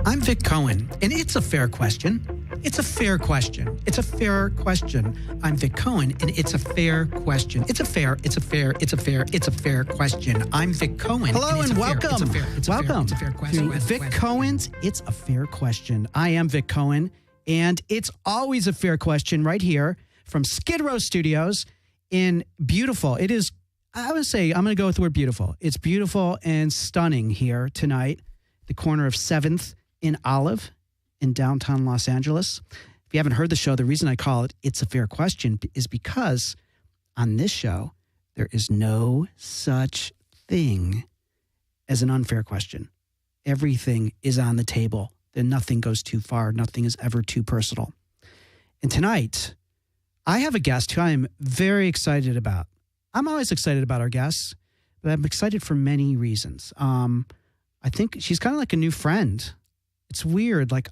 I'm Vic Cohen, and it's a fair question. It's a fair question. It's a fair question. I'm Vic Cohen, and it's a fair question. It's a fair question. I'm Vic Cohen. Hello and welcome. Welcome to Vic Cohen's It's a Fair Question. I am Vic Cohen, and it's always a fair question right here from Skidrow Studios in beautiful. It is, I would say, I'm going to go with the word beautiful. It's beautiful and stunning here tonight, the corner of 7th in Olive in downtown Los Angeles. If you haven't heard the show, the reason I call it It's a Fair Question is because on this show, there is no such thing as an unfair question. Everything is on the table. Then nothing goes too far. Nothing is ever too personal. And tonight, I have a guest who I am very excited about. I'm always excited about our guests, but I'm excited for many reasons. I think she's kind of like a new friend. It's weird. Like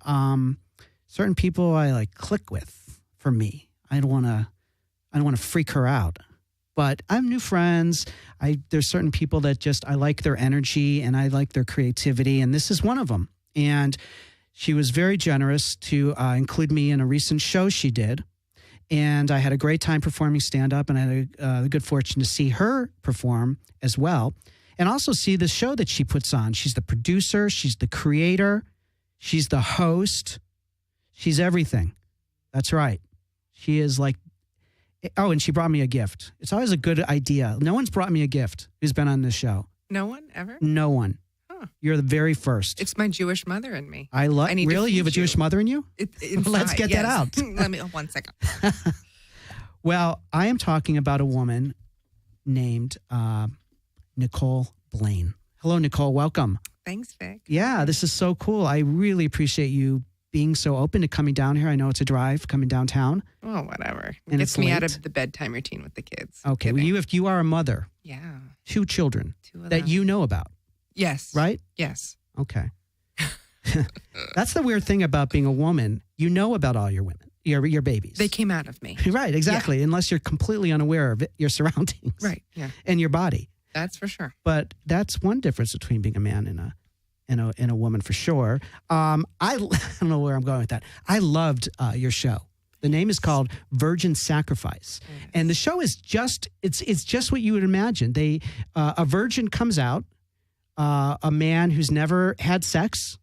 certain people I like click with for me. I don't want to freak her out. But I have new friends. There's certain people that just, I like their energy and I like their creativity. And this is one of them. And she was very generous to include me in a recent show she did. And I had a great time performing stand-up, and I had the good fortune to see her perform as well. And also see the show that she puts on. She's the producer. She's the creator. She's the host. She's everything. That's right. She is like, oh, and she brought me a gift. It's always a good idea. No one's brought me a gift who's been on this show. No one ever? No one. Huh. You're the very first. It's my Jewish mother in me. Really? You have a Jewish mother in you? Let's get that out. Let me, 1 second. Well, I am talking about a woman named Nicole Blaine. Hello, Nicole. Welcome. Thanks, Vic. Yeah, this is so cool. I really appreciate you being so open to coming down here. I know it's a drive coming downtown. Oh, whatever. And Gets it's me late. out of the bedtime routine with the kids. Okay. Well, you are a mother. Yeah. 2 children 2 of that them. you know about, Yes. right? Yes. Okay. That's the weird thing about being a woman. You know about all your women, your babies. They came out of me. Right, exactly. Yeah. Unless you're completely unaware of your surroundings. Right. Yeah. And your body. That's for sure. But that's one difference between being a man and a woman for sure. I don't know where I'm going with that. I loved your show. The name is called Virgin Sacrifice. Yes. And the show is just, it's just what you would imagine. A virgin comes out, a man who's never had sex,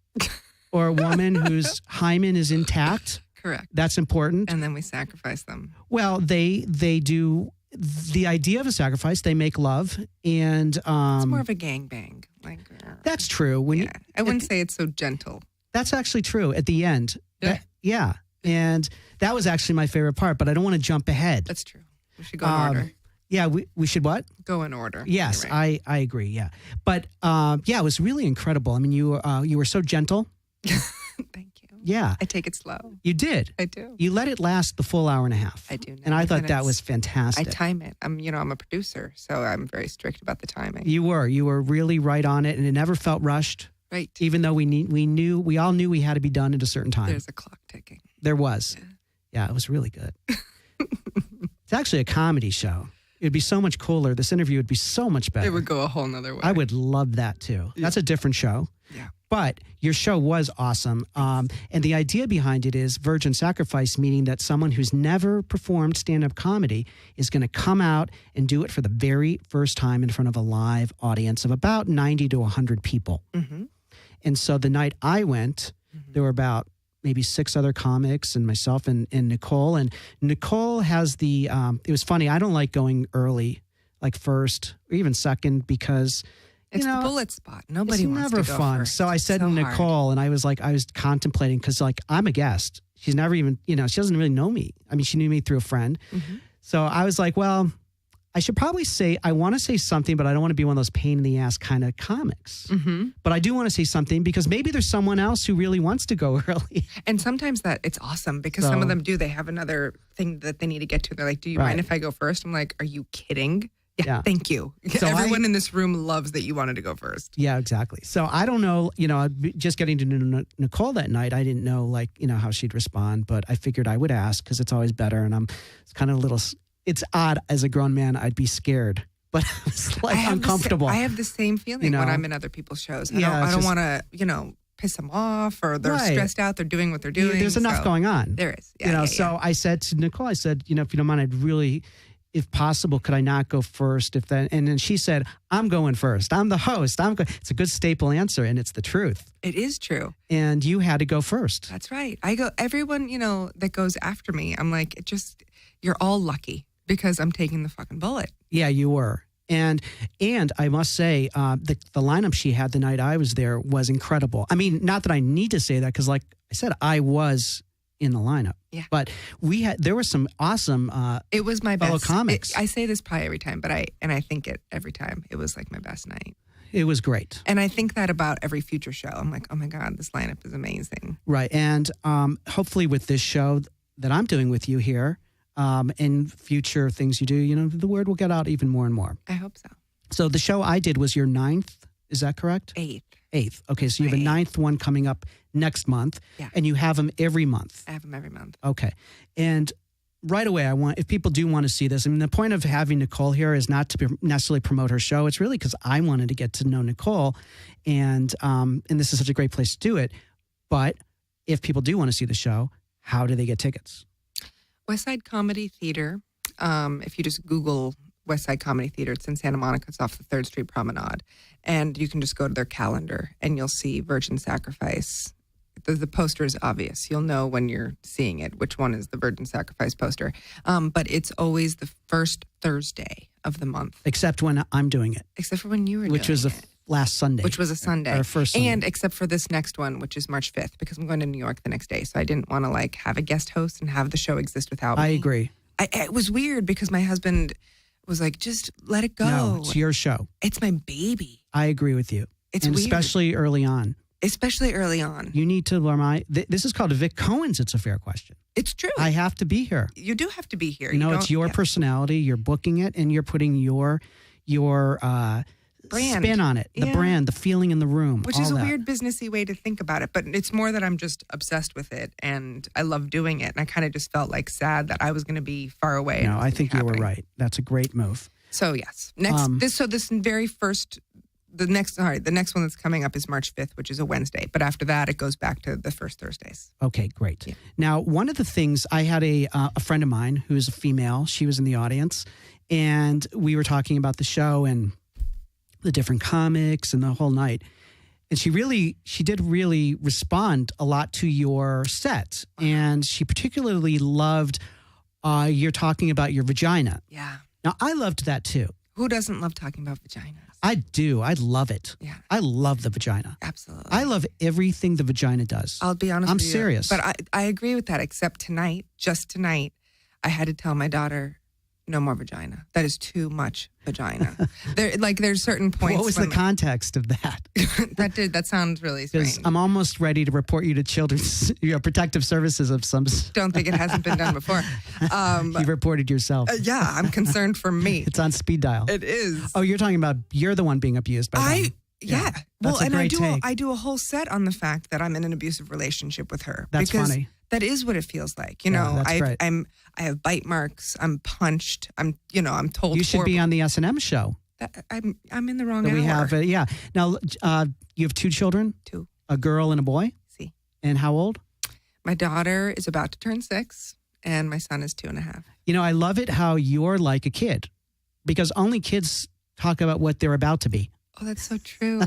or a woman whose hymen is intact. Correct. That's important. And then we sacrifice them. Well, they do the idea of a sacrifice. They make love, and It's more of a gangbang. Like, that's true. yeah. I wouldn't say it's so gentle. That's actually true at the end. Yeah. Yeah. And that was actually my favorite part, but I don't want to jump ahead. That's true. We should go in order. Yeah, we should what? Go in order. Yes, Right. I agree, yeah. But yeah, it was really incredible. I mean, you were so gentle. Thank you. Yeah. I take it slow. You did. I do. You let it last the full hour and a half. I do. And I thought that 90 was fantastic. I time it. I'm a producer, so I'm very strict about the timing. You were really right on it, and it never felt rushed. Right. Even though we all knew we had to be done at a certain time. There's a clock ticking. There was. Yeah, it was really good. It's actually a comedy show. It would be so much cooler. This interview would be so much better. It would go a whole nother way. I would love that too. That's a different show. Yeah. But your show was awesome. And the idea behind it is virgin sacrifice, meaning that someone who's never performed stand-up comedy is going to come out and do it for the very first time in front of a live audience of about 90 to 100 people. Mm-hmm. And so the night I went, there were about maybe 6 other comics and myself and Nicole. And Nicole has it was funny. I don't like going early, like first or even second, because it's the bullet spot. Nobody it's wants never to go fun. first. So I said so to Nicole, hard. and I was contemplating, because like I'm a guest. She's never even, she doesn't really know me. I mean, she knew me through a friend. Mm-hmm. So I was like, well, I should probably I want to say something, but I don't want to be one of those pain in the ass kind of comics. Mm-hmm. But I do want to say something because maybe there's someone else who really wants to go early. And sometimes that it's awesome because some of them do. They have another thing that they need to get to. They're like, do you mind if I go first? I'm like, are you kidding? Yeah. Thank you. So everyone in this room loves that you wanted to go first. Yeah, exactly. So I don't know, just getting to know Nicole that night, I didn't know how she'd respond, but I figured I would ask because it's always better. And it's kind of a little, it's odd as a grown man, I'd be scared, but it's like uncomfortable. I have the same feeling when I'm in other people's shows. I don't want to, piss them off or they're stressed out. They're doing what they're doing. There's enough going on. There is. Yeah, So I said to Nicole, I said, if you don't mind, I'd really, if possible, could I not go first? And then she said, I'm going first. I'm the host. It's a good staple answer, and it's the truth. It is true. And you had to go first. That's right. Everyone, that goes after me, I'm like, you're all lucky because I'm taking the fucking bullet. Yeah, you were. And I must say, the lineup she had the night I was there was incredible. I mean, not that I need to say that because, like I said, I was in the lineup. Yeah. But there were some awesome it was my fellow best comics. I say this probably every time, but I think it every time. It was like my best night. It was great. And I think that about every future show. I'm like, oh my God, this lineup is amazing. Right. And hopefully with this show that I'm doing with you here, and future things you do, the word will get out even more and more. I hope so. So the show I did was your 9th. Is that correct? 8th. Okay. So you have a 9th one coming up next month. Yeah. And you have them every month. I have them every month. Okay. And right away, if people do want to see this, I mean, the point of having Nicole here is not to necessarily promote her show. It's really because I wanted to get to know Nicole. And this is such a great place to do it. But if people do want to see the show, how do they get tickets? West Side Comedy Theater. If you just Google West Side Comedy Theater, it's in Santa Monica. It's off the 3rd Street Promenade. And you can just go to their calendar and you'll see Virgin Sacrifice. The poster is obvious. You'll know when you're seeing it, which one is the Virgin Sacrifice poster. But it's always the first Thursday of the month. Except when I'm doing it. Except for when you were doing it. Which was last Sunday. Which was a Sunday. Our first Sunday. And except for this next one, which is March 5th, because I'm going to New York the next day. So I didn't want to have a guest host and have the show exist without me. I agree. It was weird because my husband was like, just let it go. No, it's your show. It's my baby. I agree with you. It's weird. Especially early on. Especially early on. You need to learn this is called Vic Cohen's It's a Fair Question. It's true. I have to be here. You do have to be here. It's your personality. You're booking it and you're putting your brand spin on it. The brand, the feeling in the room. Which is a weird businessy way to think about it. But it's more that I'm just obsessed with it and I love doing it. And I kind of just felt sad that I was going to be far away. No, I think you were right. That's a great move. So yes. The next one that's coming up is March 5th, which is a Wednesday. But after that, it goes back to the first Thursdays. Okay, great. Yeah. Now, one of the things, I had a friend of mine who is a female. She was in the audience, and we were talking about the show and the different comics and the whole night. And she did really respond a lot to your set. And she particularly loved you're talking about your vagina. Yeah. Now, I loved that too. Who doesn't love talking about vaginas? I do. I love it. Yeah. I love the vagina. Absolutely. I love everything the vagina does. I'll be honest with you. I'm serious. But I agree with that, except just tonight, I had to tell my daughter, no more vagina. That is too much vagina. There's certain points. What was the context of that? That sounds really strange. Because I'm almost ready to report you to Children's Protective Services of some. Don't think it hasn't been done before. You reported yourself. Yeah, I'm concerned for me. It's on speed dial. It is. Oh, you're talking about you're the one being abused by them. Yeah. Well, and I do a whole set on the fact that I'm in an abusive relationship with her. That's funny. That is what it feels like. I have bite marks. I'm punched. I'm told. You should be on the S&M show. I'm in the wrong hour. We have Now, you have 2 children? 2. A girl and a boy? See. And how old? My daughter is about to turn 6, and my son is 2.5. I love it how you're like a kid, because only kids talk about what they're about to be. Oh, that's so true.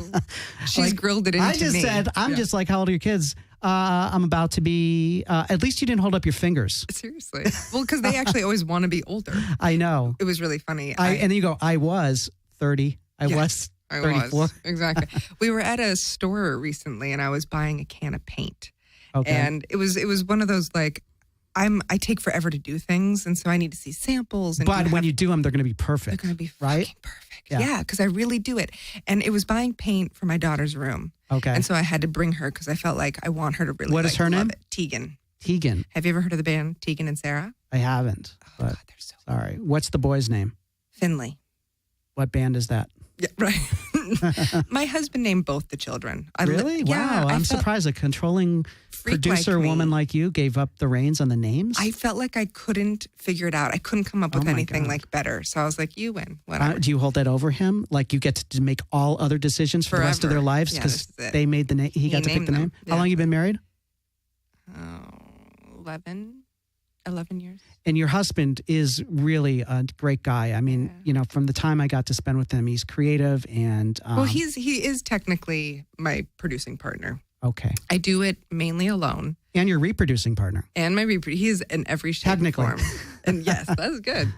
She's grilled it into me. I just said, I'm just like, how old are your kids? I'm about to be, at least you didn't hold up your fingers. Seriously. Well, because they actually always want to be older. I know. It was really funny. And then you go, I was 30. I was 34. Exactly. We were at a store recently and I was buying a can of paint. Okay. And it was one of those I take forever to do things, and so I need to see samples. But when you do them, they're going to be perfect. They're going to be right? Perfect. Yeah, because I really do it. And it was buying paint for my daughter's room. Okay. And so I had to bring her because I felt like I want her to really. What is her name? It. Tegan. Tegan. Have you ever heard of the band Tegan and Sarah? I haven't. Oh God, they're so. Sorry. What's the boy's name? Finley. What band is that? Yeah, right. My husband named both the children. Really? Wow. I'm surprised a controlling producer woman like you gave up the reins on the names. I felt like I couldn't figure it out. I couldn't come up with anything like better. So I was like, you win. Whatever. Do you hold that over him? Like you get to make all other decisions for the rest of their lives because they made the name. He got to pick the name. Yeah. How long you been married? 11 years. And your husband is really a great guy. I mean, from the time I got to spend with him, he's creative and... well, he is technically my producing partner. Okay. I do it mainly alone. And your reproducing partner. And my he's in every shape and form. And yes, that's good.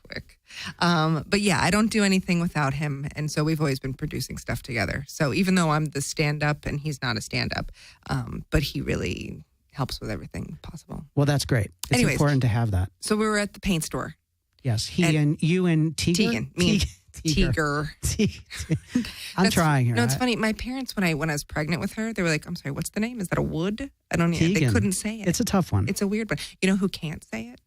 Quick. But yeah, I don't do anything without him. And so we've always been producing stuff together. So even though I'm the stand-up and he's not a stand-up, but he really... helps with everything possible. Well, that's great. It's important to have that. So we were at the paint store. Yes, you and Tegan. Tiger. I'm trying here. No, it's funny. My parents, when I was pregnant with her, they were like, "I'm sorry, what's the name? Is that a wood?" I don't know. They couldn't say it. It's a tough one. It's a weird one. You know who can't say it?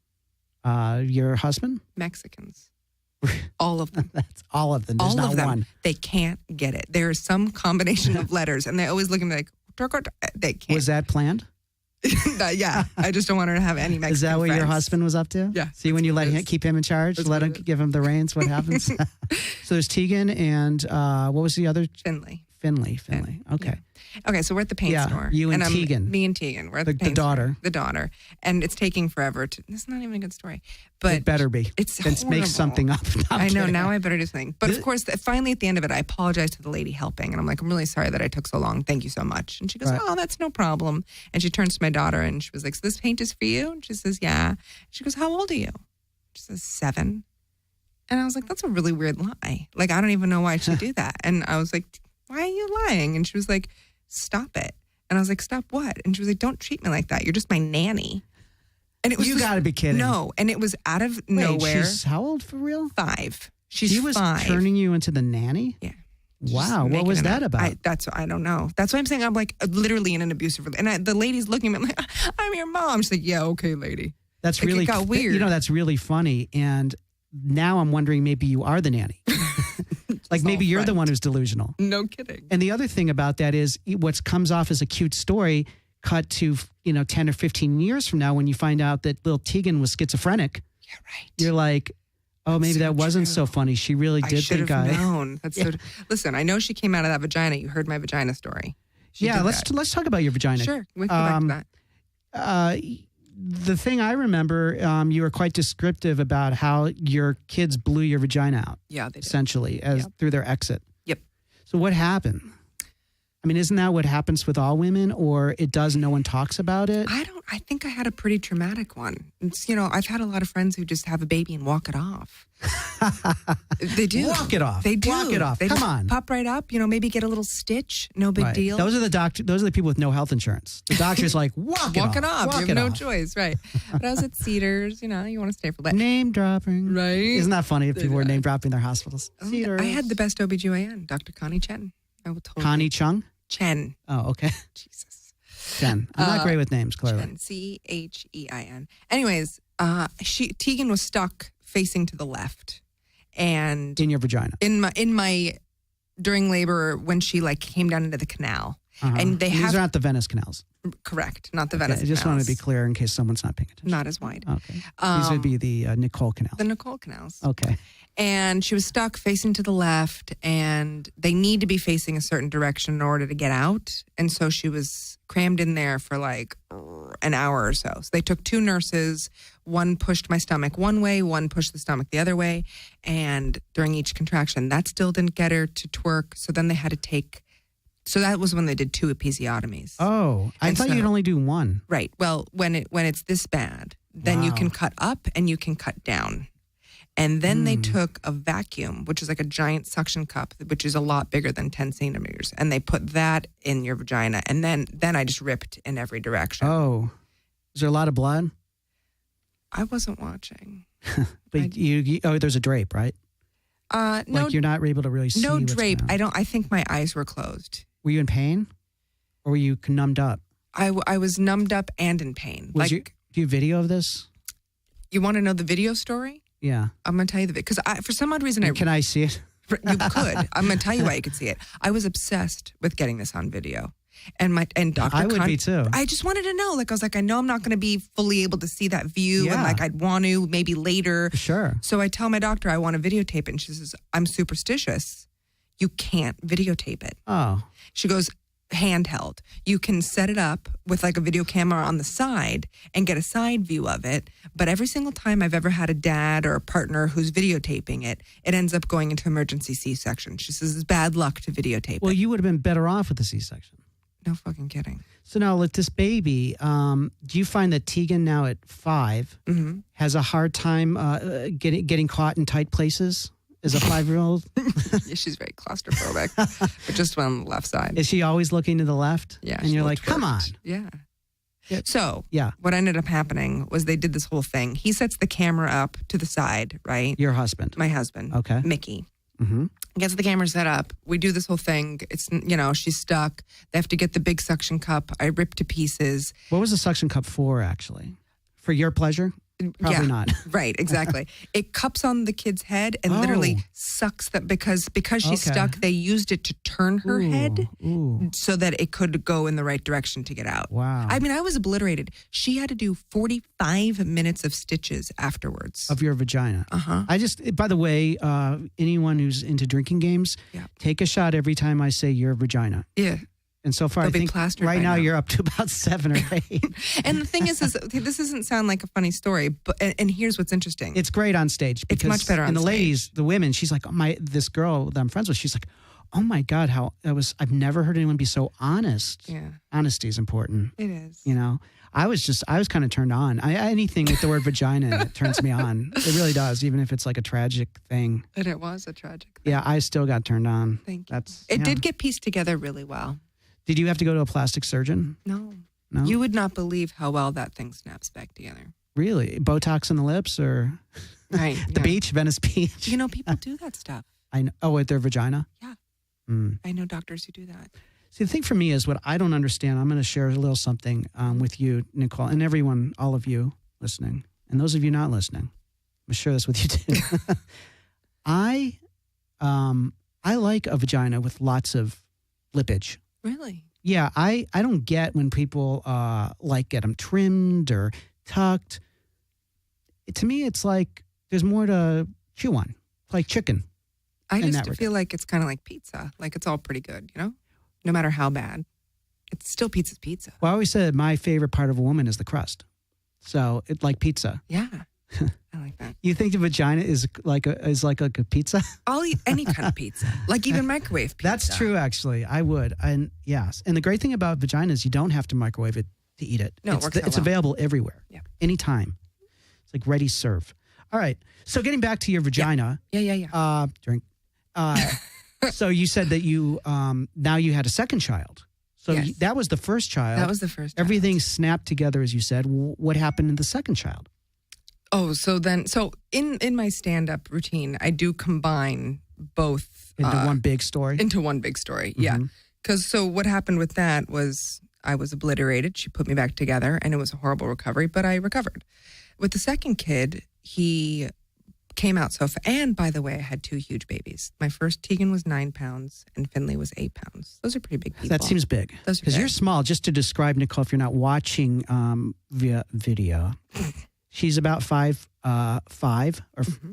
Your husband? Mexicans. All of them. That's all of them. There's all not of them. one. They can't get it. There's some combination of letters, and they always look at me like, they can't. Was that planned? Yeah, I just don't want her to have any Mexican Is that what friends. your husband was up to? Yeah. See, when you keep him in charge, give him the reins, what happens? So there's Tegan and what was the other? Finley. Okay. Yeah. Okay, so we're at the paint store. You and Tegan. Me and Tegan. We're at the paint daughter. Store, the daughter. And it's taking forever to... It's not even a good story. But it better be. Let's make something up. I know, now I better do something. But of course, finally at the end of it, I apologized to the lady helping. And I'm like, I'm really sorry that I took so long. Thank you so much. And she goes, oh, that's no problem. And she turns to my daughter and she was like, so this paint is for you? And she says, yeah. She goes, how old are you? She says, 7. And I was like, that's a really weird lie. Like, I don't even know why she'd do that. And I was like, why are you lying? And she was like, stop it. And I was like, stop what? And she was like, don't treat me like that. You're just my nanny. And it was You got to be kidding. No. And it was out of nowhere. She's how old for real? 5. She's She was 5. turning you into the nanny? Yeah. Wow. What was that about? I don't know. That's why I'm saying I'm like literally in an abusive relationship. And the lady's looking at me like, I'm your mom. She's like, yeah, okay, lady. That's like, really it got weird. That's really funny. And now I'm wondering maybe you are the nanny. Like maybe you're the one who's delusional. No kidding. And the other thing about that is what comes off as a cute story cut to, 10 or 15 years from now when you find out that little Tegan was schizophrenic. Yeah, right. You're like, oh, maybe that wasn't so funny. She really did think I should have known. That's listen, I know she came out of that vagina. You heard my vagina story. Let's talk about your vagina. Sure. We can go back to that. The thing I remember, you were quite descriptive about how your kids blew your vagina out. Yeah, they did. Essentially, through their exit. Yep. So what happened? I mean, isn't that what happens with all women, or it does? No one talks about it. I think I had a pretty traumatic one. It's, I've had a lot of friends who just have a baby and walk it off. They do. Walk it off. They do. Walk it off. They Come on. Pop right up. Maybe get a little stitch. No big deal. Those are the Those are the people with no health insurance. The doctor's like, walk it off. You have no choice, right? But I was at Cedars. You want to stay for that. Name dropping, right? Isn't that funny if people were name dropping their hospitals? Cedars. I had the best OBGYN, Dr. Connie Chen. I will totally. Connie Chung. Chen. Oh, okay. Jesus. Chen. I'm not great with names, clearly. Chen. Chein. Anyways, Tegan was stuck facing to the left, and in your vagina. In my during labor when she came down into the canal, and these are not the Venice canals. Correct, not the Venice. I just wanted to be clear in case someone's not paying attention. Not as wide. Okay. These would be the Nicole canals. The Nicole canals. Okay. And she was stuck facing to the left, and they need to be facing a certain direction in order to get out. And so she was crammed in there for an hour or so. So they took 2 nurses. One pushed my stomach one way, one pushed the stomach the other way. And during each contraction, that still didn't get her to twerk. So then they had to take... So that was when they did 2 episiotomies. Oh, I thought you'd only do 1. Right. Well, when it's this bad, then you can cut up and you can cut down. And then they took a vacuum, which is like a giant suction cup, which is a lot bigger than 10 centimeters. And they put that in your vagina. And then I just ripped in every direction. Oh, is there a lot of blood? I wasn't watching. But there's a drape, right? No, you're not able to really see. No drape. I think my eyes were closed. Were you in pain? Or were you numbed up? I was numbed up and in pain. Do you have video of this? You want to know the video story? Yeah. I'm going to tell you the video. Because for some odd reason... Can I see it? You could. I'm going to tell you why you could see it. I was obsessed with getting this on video. And Dr. I would be too. I just wanted to know. Like, I was like, I know I'm not going to be fully able to see that view. And like, I'd want to maybe later. Sure. So I tell my doctor I want to videotape it. And she says, I'm superstitious. You can't videotape it. Oh. She goes, handheld. You can set it up with like a video camera on the side and get a side view of it. But every single time I've ever had a dad or a partner who's videotaping it, it ends up going into emergency C-section. She says it's bad luck to videotape Well, it. you would have been better off with the C-section. No fucking kidding. So now with this baby, do you find that Tegan now at 5 has a hard time getting caught in tight places as a 5-year-old? Yeah, she's very claustrophobic, but just on the left side. Is she always looking to the left? Yeah. And you're like, come on. Yeah. Yeah. So Yeah. what ended up happening was they did this whole thing. He sets the camera up to the side, right? Your husband. My husband. Okay. Mickey. Mm-hmm. Gets the camera set up. We do this whole thing. It's, she's stuck. They have to get the big suction cup. I rip to pieces. What was the suction cup for, actually? For your pleasure? Probably not. Right, exactly. It cups on the kid's head and literally sucks that because she's stuck, they used it to turn her head so that it could go in the right direction to get out. Wow. I mean, I was obliterated. She had to do 45 minutes of stitches afterwards. Of your vagina. Uh-huh. I just, by the way, anyone who's into drinking games, take a shot every time I say your vagina. Yeah. And so far, They'll I be think plastered right by now now. you're up to about 7 or 8. And the thing is this doesn't sound like a funny story, but and here's what's interesting. It's great on stage. It's Because, much better on and the stage. ladies, the women, she's like, this girl that I'm friends with, she's like, oh my God, I've never heard anyone be so honest. Yeah. Honesty is important. It is. I was kind of turned on. Anything with the word vagina in it turns me on. It really does, even if it's like a tragic thing. And it was a tragic thing. Yeah, I still got turned on. Thank you. It did get pieced together really well. Did you have to go to a plastic surgeon? No. No? You would not believe how well that thing snaps back together. Really? Botox in the lips or Right. the beach, Venice Beach? People do that stuff. I know. Oh, with their vagina? Yeah. Mm. I know doctors who do that. See, the thing for me is what I don't understand. I'm going to share a little something with you, Nicole, and everyone, all of you listening, and those of you not listening. I'm going to share this with you too. I like a vagina with lots of lippage. Really? Yeah, I don't get when people get them trimmed or tucked. To me, it's like there's more to chew on, like chicken. I in just that feel like it's kind of like pizza. Like it's all pretty good, No matter how bad. It's still pizza's pizza. Well, I always said my favorite part of a woman is the crust. So it's like pizza. Yeah. I like that. You think the vagina is like a pizza? I'll eat any kind of pizza. Like even microwave pizza. That's true, actually. I would. And yes. And the great thing about vagina is you don't have to microwave it to eat it. No, it works out it's well. available everywhere. Yeah. Anytime. It's like ready serve. All right. So getting back to your vagina. Yeah. Drink. So you said that you now you had a second child. So Yes. that was the first child. That was the first child. Everything snapped together, as you said. What happened in the second child? Oh, so in my stand-up routine, I do combine both Into one big story? Into one big story, yeah. Because what happened with that was I was obliterated. She put me back together, and it was a horrible recovery, but I recovered. With the second kid, he came out and by the way, I had 2 huge babies. My first Tegan was 9 pounds, and Finley was 8 pounds. Those are pretty big people. That seems big. Those are because big. you're small. Just to describe Nicole, if you're not watching via video, she's about 5'5",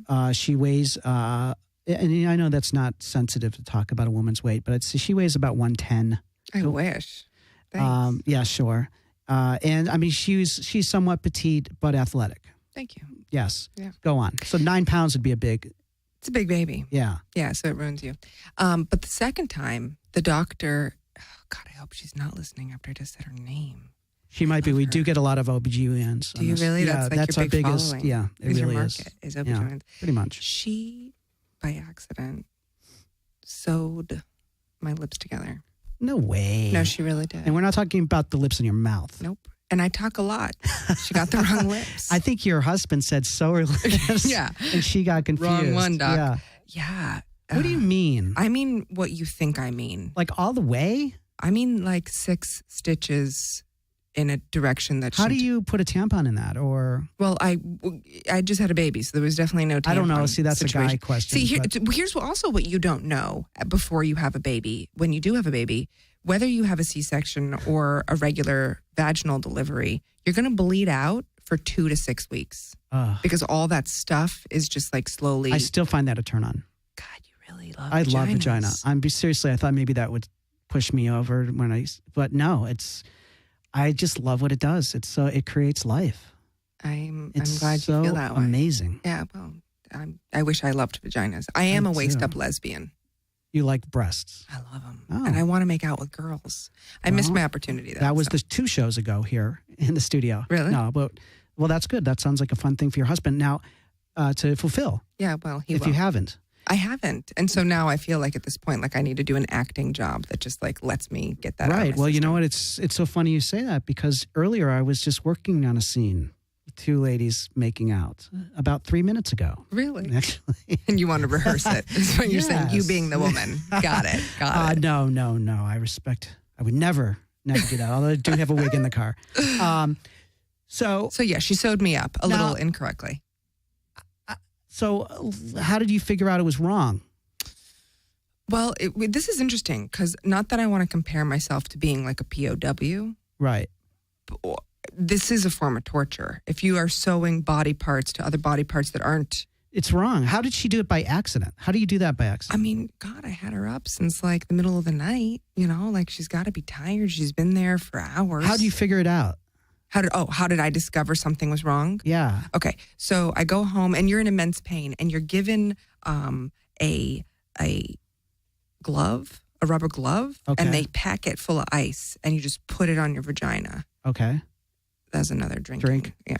or she weighs. And I know that's not sensitive to talk about a woman's weight, but she weighs about 110. I wish. Thanks. Yeah, sure. And I mean, she's somewhat petite but athletic. Thank you. Yes. Yeah. Go on. So 9 pounds would be a big. It's a big baby. Yeah. Yeah, so it ruins you. But the second time, the doctor, God, I hope she's not listening after I just said her name. She might be. We do get a lot of OBGYNs. Do you really? Yeah, That's like your big biggest. following. Yeah, it Is really your is. market is OBGYNs. Yeah, pretty much. She, by accident, sewed my lips together. No way. No, she really did. And we're not talking about the lips in your mouth. Nope. And I talk a lot. She got the wrong lips. I think your husband said sew her lips. Yeah. And she got confused. Wrong one, doc. Yeah. Yeah. What do you mean? I mean what you think I mean. Like all the way? I mean like 6 stitches in a direction that. How do you put a tampon in that? Or Well, I just had a baby, so there was definitely no tampon. I don't know. See, that's situation. a guy question. See, here's also what you don't know before you have a baby. When you do have a baby, whether you have a C-section or a regular vaginal delivery, you're going to bleed out for 2 to 6 weeks because all that stuff is just like slowly. I still find that a turn on. God, you really love. I love vaginas. vagina. Seriously, I thought maybe that would push me over but no, I just love what it does. It creates life. I'm It's glad so you feel that way. amazing. Yeah, well, I wish I loved vaginas. I am a waist-up lesbian. You like breasts. I love them. Oh. And I want to make out with girls. I missed my opportunity, though. That was the 2 shows ago here in the studio. Really? No, well, that's good. That sounds like a fun thing for your husband. Now, to fulfill. Yeah, well, if you haven't. I haven't. And so now I feel like at this point, like I need to do an acting job that just like lets me get that out. Right. Of my Well, you system. know what? It's so funny you say that because earlier I was just working on a scene with 2 ladies making out about 3 minutes ago. Really? Actually. And you want to rehearse it. That's what you're saying. You Yes. being the woman. Got it. No. I would never do that. Although I do have a wig in the car. So yeah, she sewed me up a little incorrectly. So how did you figure out it was wrong? Well, this is interesting because not that I want to compare myself to being like a POW. Right. This is a form of torture. If you are sewing body parts to other body parts that aren't. It's wrong. How did she do it by accident? How do you do that by accident? I mean, God, I had her up since like the middle of the night, like she's got to be tired. She's been there for hours. How do you figure it out? How did I discover something was wrong? Yeah. Okay. So I go home and you're in immense pain and you're given a glove, a rubber glove, Okay. and they pack it full of ice and you just put it on your vagina. Okay. That's another Drink. Yeah.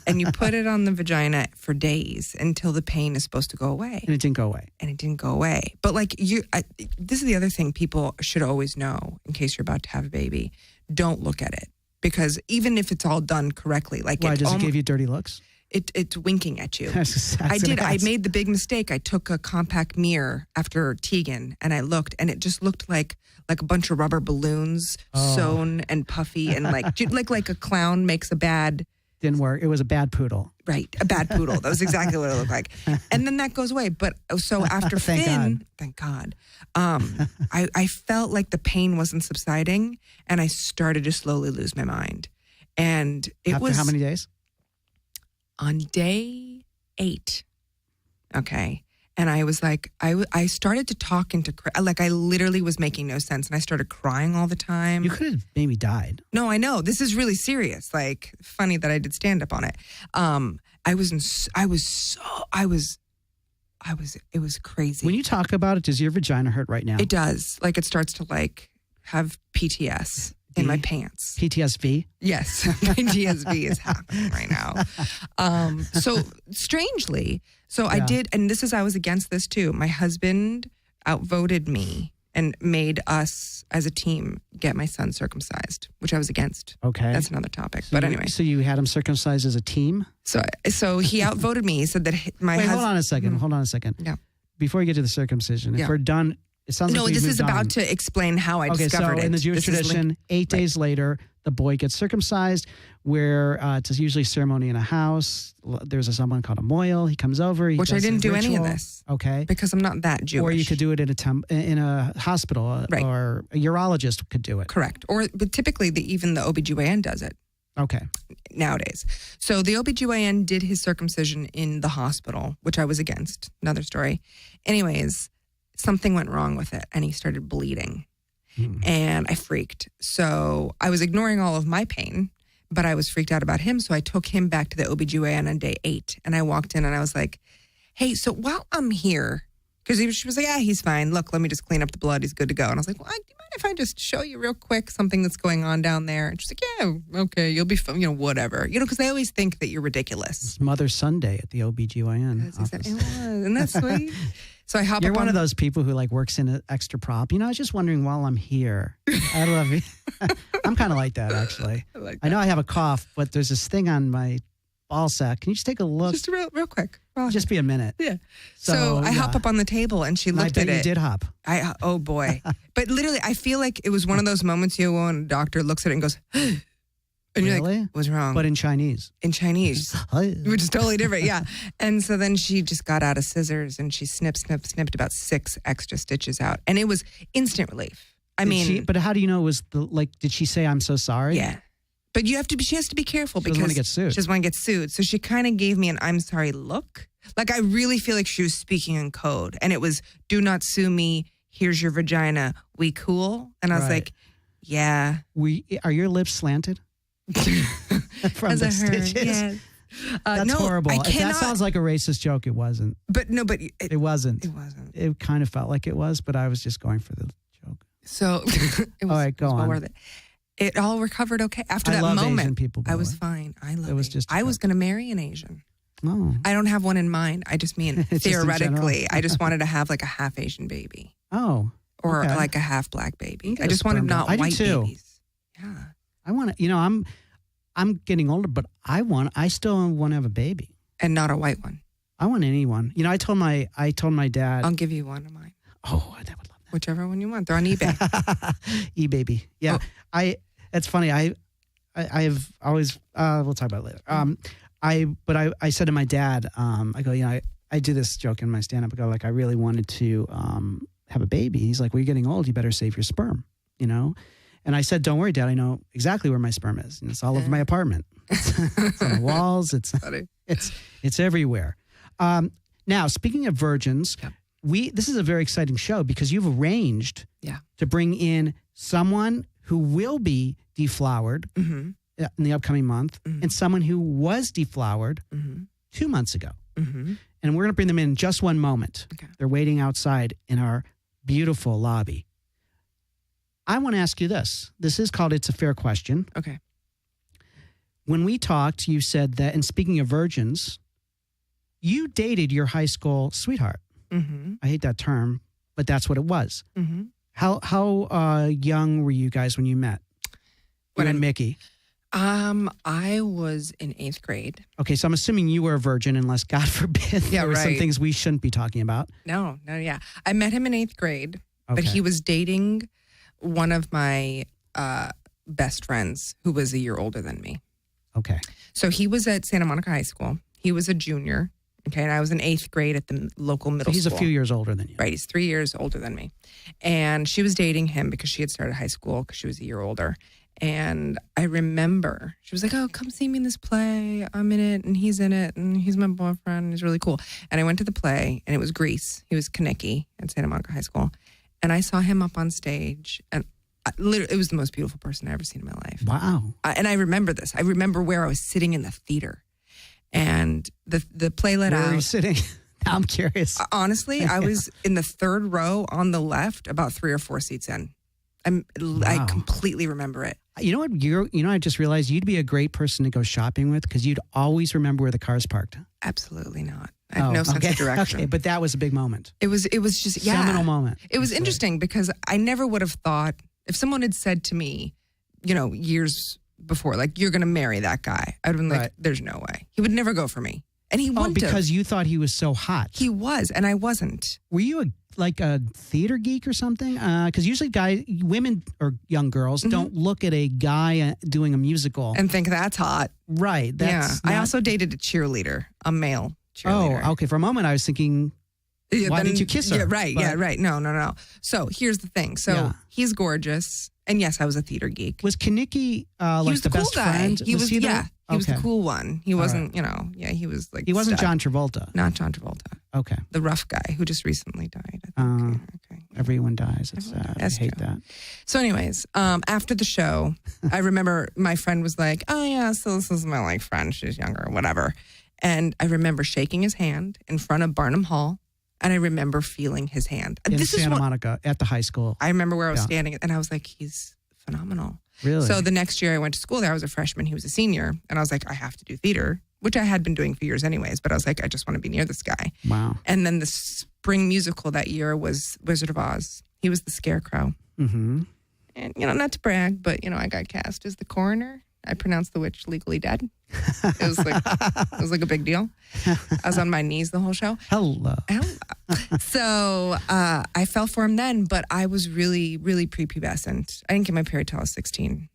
And you put it on the vagina for days until the pain is supposed to go away. And it didn't go away. And it didn't go away. But like this is the other thing people should always know in case you're about to have a baby. Don't look at it. Because even if it's all done correctly, like Why does it give you dirty looks? It's winking at you. That's I did. I ass. made the big mistake. I took a compact mirror after Tegan and I looked and it just looked like a bunch of rubber balloons sewn and puffy and like a clown makes a bad. Didn't work. It was a bad poodle. Right. A bad poodle. That was exactly what it looked like. And then that goes away. But so after Finn, thank God, I felt like the pain wasn't subsiding and I started to slowly lose my mind. And After how many days? On day 8. Okay. And I was like, I started to talk like I literally was making no sense. And I started crying all the time. You could have maybe died. No, I know. This is really serious. Like, funny that I did stand up on it. It was crazy. When you talk about it, does your vagina hurt right now? It does. Like, it starts to like have PTS in my pants. PTSD? Yes. PTSD is happening right now. So strangely, I did, and I was against this too. My husband outvoted me and made us as a team get my son circumcised, which I was against. Okay. That's another topic. But anyway. So you had him circumcised as a team? So he outvoted me. He said that my husband. Hold on a second. Hold on a second. Yeah. Before you get to the circumcision, if we're done, it sounds like this is about to explain how I discovered it. So in the Jewish tradition, 8 days later, the boy gets circumcised, where it's usually a ceremony in a house. There's someone called a moil. He comes over. Which I didn't do any of this. Okay. Because I'm not that Jewish. Or you could do it in a hospital, or a urologist could do it. Correct. But typically, even the OBGYN does it. Okay. Nowadays. So the OBGYN did his circumcision in the hospital, which I was against. Another story. Anyways, something went wrong with it and he started bleeding. And I freaked. So I was ignoring all of my pain, but I was freaked out about him. So I took him back to the OBGYN on day 8. And I walked in and I was like, hey, so while I'm here, because she was like, yeah, he's fine. Look, let me just clean up the blood. He's good to go. And I was like, well, do you mind if I just show you real quick something that's going on down there? And she's like, yeah, okay, you'll be fine, whatever. Because they always think that you're ridiculous. It's Mother's Sunday at the OBGYN office. It was. Isn't that sweet? So I hop You're up one of those people who works in an extra prop. I was just wondering while I'm here. I love you. I'm kind of like that, actually. I know I have a cough, but there's this thing on my ball sack. Can you just take a look? Just real quick. Just be a minute. Yeah. So I hop up on the table and she looked at it. You did hop. Oh boy. But literally, I feel like it was one of those moments when a doctor looks at it and goes, And you're Really? like, what's wrong? But in Chinese. In Chinese, which is totally different. Yeah. And so then she just got out a scissors and she snipped about 6 extra stitches out. And it was instant relief. But how do you know it was did she say, I'm so sorry? Yeah. But she has to be careful because she doesn't want to get sued. She doesn't want to get sued. So she kind of gave me an I'm sorry look. Like, I really feel like she was speaking in code. And it was, do not sue me. Here's your vagina. We cool? And I was like, yeah. Are your lips slanted? From the stitches? Yes. That's horrible. If that sounds like a racist joke, it wasn't. But it wasn't. It wasn't. It kind of felt like it was, but I was just going for the joke. So it was, all right, go on. Worth it. It all recovered okay. After that moment, Asian people, I was fine. I was going to marry an Asian. Oh. I don't have one in mind. I just mean theoretically. I just wanted to have like a half Asian baby. Oh. Or like a half black baby. I just wanted not white babies. Yeah. I want to, I'm getting older, but I still want to have a baby. And not a white one. I want anyone. I told my dad. I'll give you one of mine. Oh, I would love that. Whichever one you want. They're on eBay. eBaby. Yeah. Oh. It's funny. I've always, we'll talk about it later. I said to my dad, I go, I do this joke in my stand-up. I go, I really wanted to have a baby. He's like, well, you're getting old. You better save your sperm, And I said, don't worry, Dad. I know exactly where my sperm is. And it's all over my apartment. It's on the walls. It's everywhere. Now, speaking of virgins, this is a very exciting show because you've arranged to bring in someone who will be deflowered in the upcoming month and someone who was deflowered 2 months ago. And we're going to bring them in just one moment. Okay. They're waiting outside in our beautiful lobby. I want to ask you this. This is called It's a Fair Question. Okay. When we talked, you said that, and speaking of virgins, you dated your high school sweetheart. Mm-hmm. I hate that term, but that's what it was. Mm-hmm. How young were you guys when you met? You and Mickey. I was in 8th grade. Okay, so I'm assuming you were a virgin, unless God forbid there were some things we shouldn't be talking about. No, yeah. I met him in 8th grade, but he was dating one of my best friends who was a year older than me. Okay. So he was at Santa Monica High School. He was a junior. Okay. And I was in 8th grade at the local middle school. He's a few years older than you. Right. He's 3 years older than me. And she was dating him because she had started high school because she was a year older. And I remember she was like, oh, come see me in this play. I'm in it and he's in it and he's my boyfriend. And he's really cool. And I went to the play and it was Grease. He was Kaneki at Santa Monica High School. And I saw him up on stage and literally, it was the most beautiful person I've ever seen in my life. Wow. And I remember this. I remember where I was sitting in the theater and the play let out. Where were you sitting? Now I'm curious. Honestly, I was in the 3rd row on the left, about 3 or 4 seats in. I completely remember it. You know what? I just realized you'd be a great person to go shopping with because you'd always remember where the car's parked. Absolutely not. I have no sense of direction. Okay, but that was a big moment. It was just, seminal moment. It was interesting because I never would have thought, if someone had said to me, years before, like, you're going to marry that guy, I would have been like, there's no way. He would never go for me. And he wouldn't have. Because you thought he was so hot. He was, and I wasn't. Were you a theater geek or something? Because usually women or young girls don't look at a guy doing a musical and think that's hot. Right. I also dated a cheerleader, a male cheerleader. Oh, okay. For a moment, I was thinking, why didn't you kiss her? Yeah, right. But, right. No. So here's the thing. So he's gorgeous. And yes, I was a theater geek. Was Kaneki like the best friend? He was the cool one. He wasn't, he was like. He wasn't John Travolta. Not John Travolta. Okay. The rough guy who just recently died. Okay. Everyone dies. It's sad. I hate that. So, anyways, after the show, I remember my friend was like, "Oh yeah, so this is my friend. She's younger, or whatever." And I remember shaking his hand in front of Barnum Hall. And I remember feeling his hand. In Santa Monica at the high school. I remember where I was standing, and I was like, he's phenomenal. Really? So the next year I went to school there. I was a freshman. He was a senior. And I was like, I have to do theater, which I had been doing for years anyways. But I was like, I just want to be near this guy. Wow. And then the spring musical that year was Wizard of Oz. He was the Scarecrow. Mm-hmm. And, not to brag, but, I got cast as the coroner. I pronounced the witch legally dead. It was like a big deal. I was on my knees the whole show. Hello. So I fell for him then, but I was really, really prepubescent. I didn't get my period till I was 16.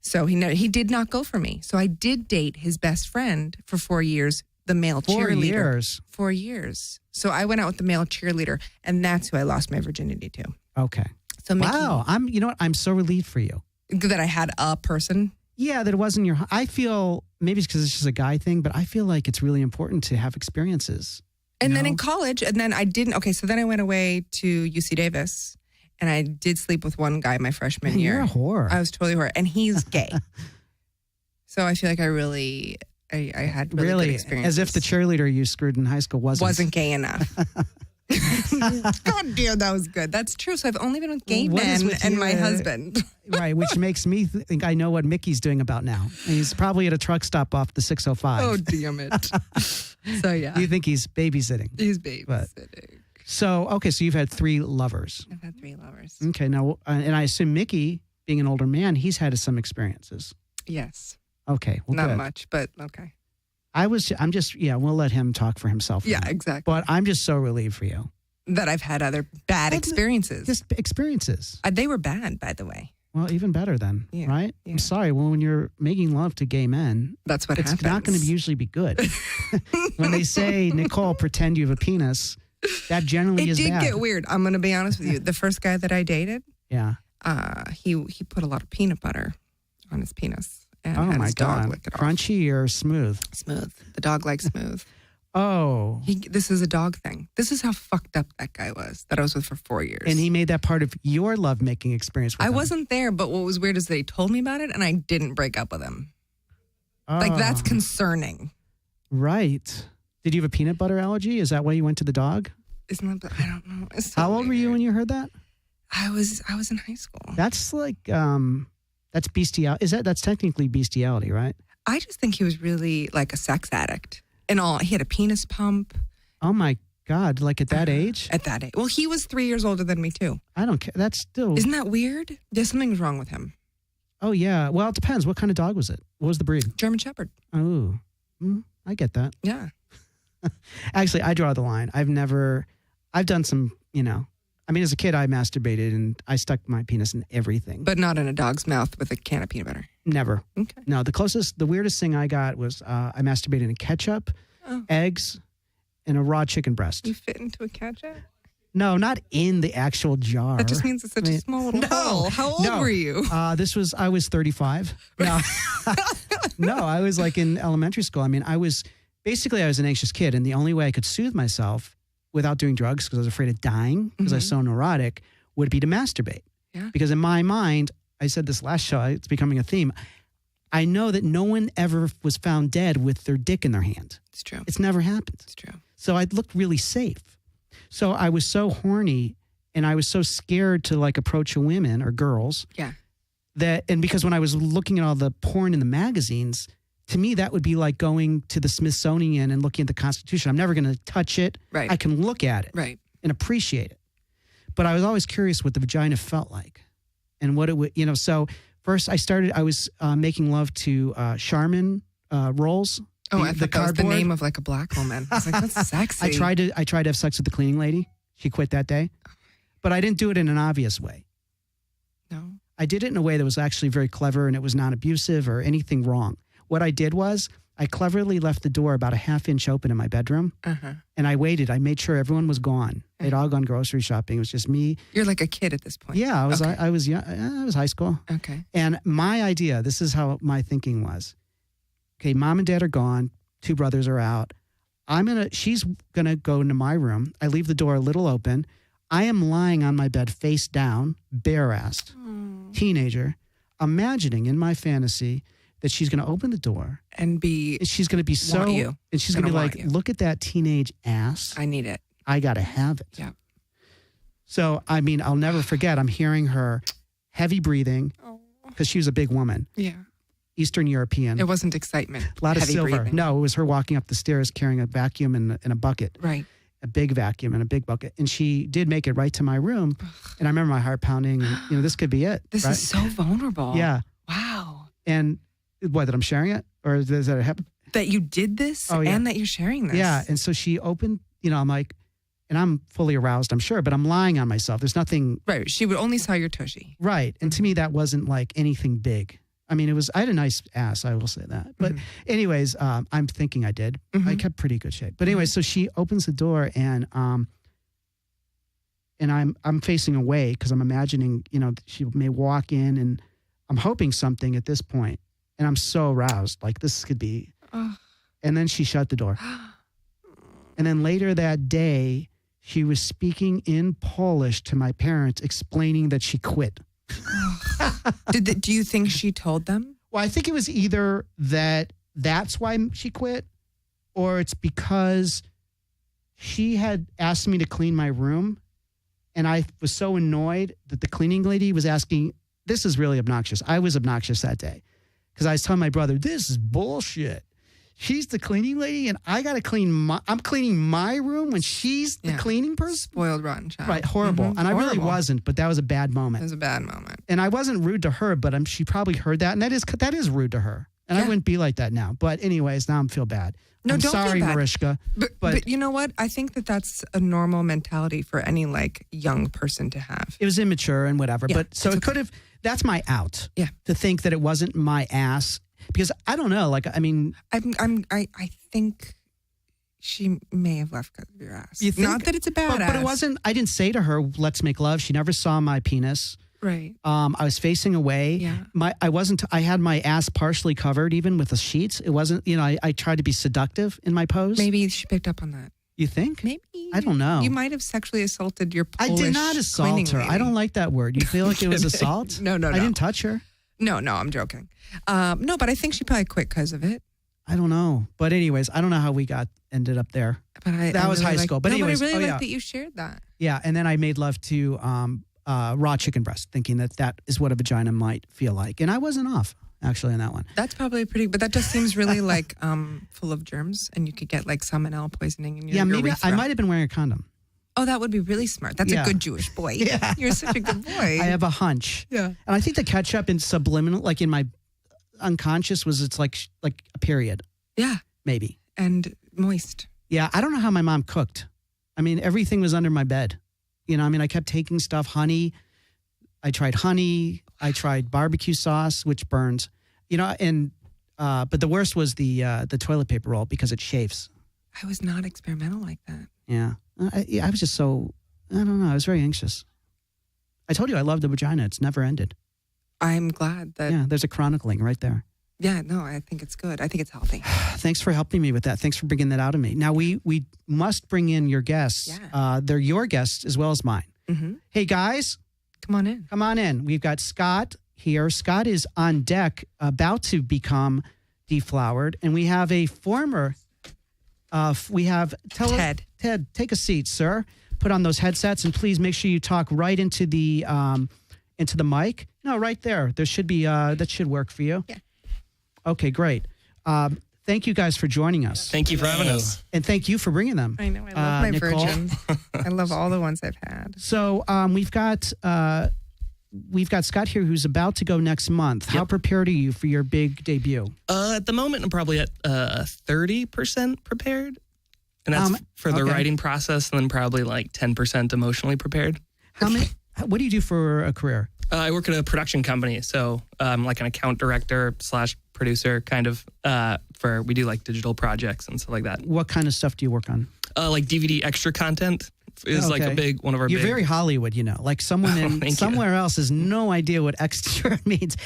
So he did not go for me. So I did date his best friend for 4 years, the male 4 cheerleader. years. 4 years. So I went out with the male cheerleader, and that's who I lost my virginity to. Okay. So Mickey, Wow. You know what? I'm so relieved for you. that I had a person. Yeah, that it wasn't your. I feel maybe it's because it's just a guy thing, but I feel like it's really important to have experiences. And then in college, and then I didn't. Okay, so then I went away to UC Davis, and I did sleep with one guy my freshman year. You're a whore. I was totally a whore, and he's gay. So I feel like I had really good experiences. As if the cheerleader you screwed in high school wasn't gay enough. God damn, that was good. That's true. So I've only been with gay men and my husband. Right, which makes me think I know what Mickey's doing about now. He's probably at a truck stop off the 605. Oh, damn it. So, yeah. You think he's babysitting? He's babysitting. So you've had 3 lovers. I've had 3 lovers. Okay, now, and I assume Mickey, being an older man, he's had some experiences. Yes. Okay, well, not good. much, but okay. We'll let him talk for himself. Yeah, exactly. But I'm just so relieved for you. That I've had other bad experiences. Just experiences. They were bad, by the way. Well, even better then, right? Yeah. I'm sorry. Well, when you're making love to gay men, that's what happens. It's not going to usually be good. When they say, Nicole, pretend you have a penis, that generally is bad. It did get weird. I'm going to be honest with you. The first guy that I dated, he put a lot of peanut butter on his penis. And had his dog lick it off. Crunchy or smooth? Smooth. The dog likes smooth. Oh. This is a dog thing. This is how fucked up that guy was that I was with for 4 years. And he made that part of your lovemaking experience with him. I wasn't there, but what was weird is they told me about it and I didn't break up with him. Oh. Like, that's concerning. Right. Did you have a peanut butter allergy? Is that why you went to the dog? Isn't that, I don't know. It's so How old were you when you heard that? I was in high school. That's like, that's bestiality. That's technically bestiality, right? I just think he was really like a sex addict. And he had a penis pump. Oh my God! Like at that age? At that age. Well, he was 3 years older than me too. I don't care. That's still. Isn't that weird? There's something wrong with him. Oh yeah. Well, it depends. What kind of dog was it? What was the breed? German Shepherd. Oh, I get that. Yeah. Actually, I draw the line. I've done some. I mean, as a kid, I masturbated and I stuck my penis in everything. But not in a dog's mouth with a can of peanut butter. Never. Okay. No, the weirdest thing I got was I masturbated in ketchup, eggs, and a raw chicken breast. You fit into a ketchup? No, not in the actual jar. That just means it's such a small little hole. How old were you? I was 35. No, no, I was like in elementary school. I mean, I was an anxious kid, and the only way I could soothe myself without doing drugs, because I was afraid of dying, because I was so neurotic, would be to masturbate. Yeah. Because in my mind, I said this last show, it's becoming a theme. I know that no one ever was found dead with their dick in their hand. It's true. It's never happened. It's true. So I looked really safe. So I was so horny and I was so scared to like approach women or girls. Yeah. And because when I was looking at all the porn in the magazines, to me, that would be like going to the Smithsonian and looking at the Constitution. I'm never going to touch it. Right. I can look at it. Right. And appreciate it. But I was always curious what the vagina felt like and what it would, so first I was making love to Charmin rolls. Oh, I thought that was the name of like a black woman. I was like, that's sexy. I tried to have sex with the cleaning lady. She quit that day. But I didn't do it in an obvious way. No. I did it in a way that was actually very clever and it was not abusive or anything wrong. What I did was I cleverly left the door about a half inch open in my bedroom. And I waited. I made sure everyone was gone. They'd all gone grocery shopping. It was just me. You're like a kid at this point. Yeah, I was. Okay. I was young. I was high school. Okay. And my idea, this is how my thinking was. Okay, mom and dad are gone. 2 brothers are out. She's gonna go into my room. I leave the door a little open. I am lying on my bed face down, bare-assed, teenager, imagining in my fantasy that she's going to open the door and she's going to be and she's going to be like, look at that teenage ass. I need it. I got to have it. Yeah. So, I mean, I'll never forget. I'm hearing her heavy breathing because she was a big woman. Yeah. Eastern European. It wasn't excitement. A lot of heavy silver. breathing. No, it was her walking up the stairs carrying a vacuum and a bucket. Right. A big vacuum and a big bucket. And she did make it right to my room. And I remember my heart pounding. And, this could be it. This right? is so vulnerable. Yeah. Wow. And what, that I'm sharing it? Or does that happen? That you did this and that you're sharing this. Yeah. And so she opened, I'm like, and I'm fully aroused, I'm sure, but I'm lying on myself. There's nothing. Right. She would only saw your tushy. Right. And to me, that wasn't like anything big. I mean, I had a nice ass, I will say that. But anyways, I'm thinking I did. I kept pretty good shape. But anyway, so she opens the door and I'm facing away because I'm imagining, she may walk in and I'm hoping something at this point. And I'm so aroused, like this could be. And then she shut the door. And then later that day, she was speaking in Polish to my parents, explaining that she quit. Do you think she told them? Well, I think it was either that's why she quit, or it's because she had asked me to clean my room, and I was so annoyed that the cleaning lady was asking. This is really obnoxious. I was obnoxious that day because I was telling my brother, this is bullshit. She's the cleaning lady, and I got to I'm cleaning my room when she's the cleaning person? Spoiled, rotten child. Right, horrible. And I really wasn't, but that was a bad moment. It was a bad moment. And I wasn't rude to her, but she probably heard that, and that is rude to her. And I wouldn't be like that now. But anyways, now I feel bad. No, I'm don't sorry, feel bad. Mariska. But you know what? I think that's a normal mentality for any young person to have. It was immature and whatever. Yeah, but so it could have, that's my out. Yeah. To think that it wasn't my ass. Because I don't know, I think she may have left because of your ass. You think? Not that it's a bad ass. But it wasn't, I didn't say to her, let's make love. She never saw my penis. Right. I was facing away. Yeah. I had my ass partially covered even with the sheets. It wasn't, I tried to be seductive in my pose. Maybe she picked up on that. You think? Maybe. I don't know. You might have sexually assaulted your Polish I did not assault her. lady. I don't like that word. You feel like it was assault? No. I didn't touch her. No, I'm joking. No, but I think she probably quit because of it. I don't know. But anyways, I don't know how we ended up there. But that was high school. But anyways, I really like that you shared that. Yeah, and then I made love to raw chicken breast, thinking that is what a vagina might feel like. And I wasn't off, actually, on that one. That's probably but that just seems really full of germs, and you could get salmonella poisoning in your maybe urethra. I might have been wearing a condom. Oh, that would be really smart. That's a good Jewish boy. Yeah. You're such a good boy. I have a hunch. Yeah. And I think the catch-up in subliminal, like in my unconscious, was it's like a period. Yeah. Maybe. And moist. Yeah, I don't know how my mom cooked. I mean, everything was under my bed. I kept taking stuff, honey. I tried honey. I tried barbecue sauce, which burns. But the worst was the toilet paper roll because it chafes. I was not experimental like that. Yeah. I was just so, I don't know. I was very anxious. I told you I love the vagina. It's never ended. I'm glad that. Yeah, there's a chronicling right there. Yeah, no, I think it's good. I think it's healthy. Thanks for helping me with that. Thanks for bringing that out of me. Now, we must bring in your guests. Yeah. They're your guests as well as mine. Mm-hmm. Hey, guys. Come on in. Come on in. We've got Scott here. Scott is on deck, about to become deflowered. And we have a former... Ted. Ted, take a seat, sir. Put on those headsets, and please make sure you talk right into the mic. No, right there. There should be that should work for you. Yeah. Okay, great. Thank you guys for joining us. Thank you for having us. And thank you for bringing them. I know. I love my Nicole. virgins. I love all the ones I've had. So we've got Scott here who's about to go next month. How prepared are you for your big debut? At the moment, I'm probably at 30% prepared. And that's for the writing process, and then probably 10% emotionally prepared. What do you do for a career? I work at a production company, so I'm like an account director / producer, kind of. We do digital projects and stuff like that. What kind of stuff do you work on? Like DVD extra content is a big one of our. You're very Hollywood, Like someone somewhere else has no idea what extra means.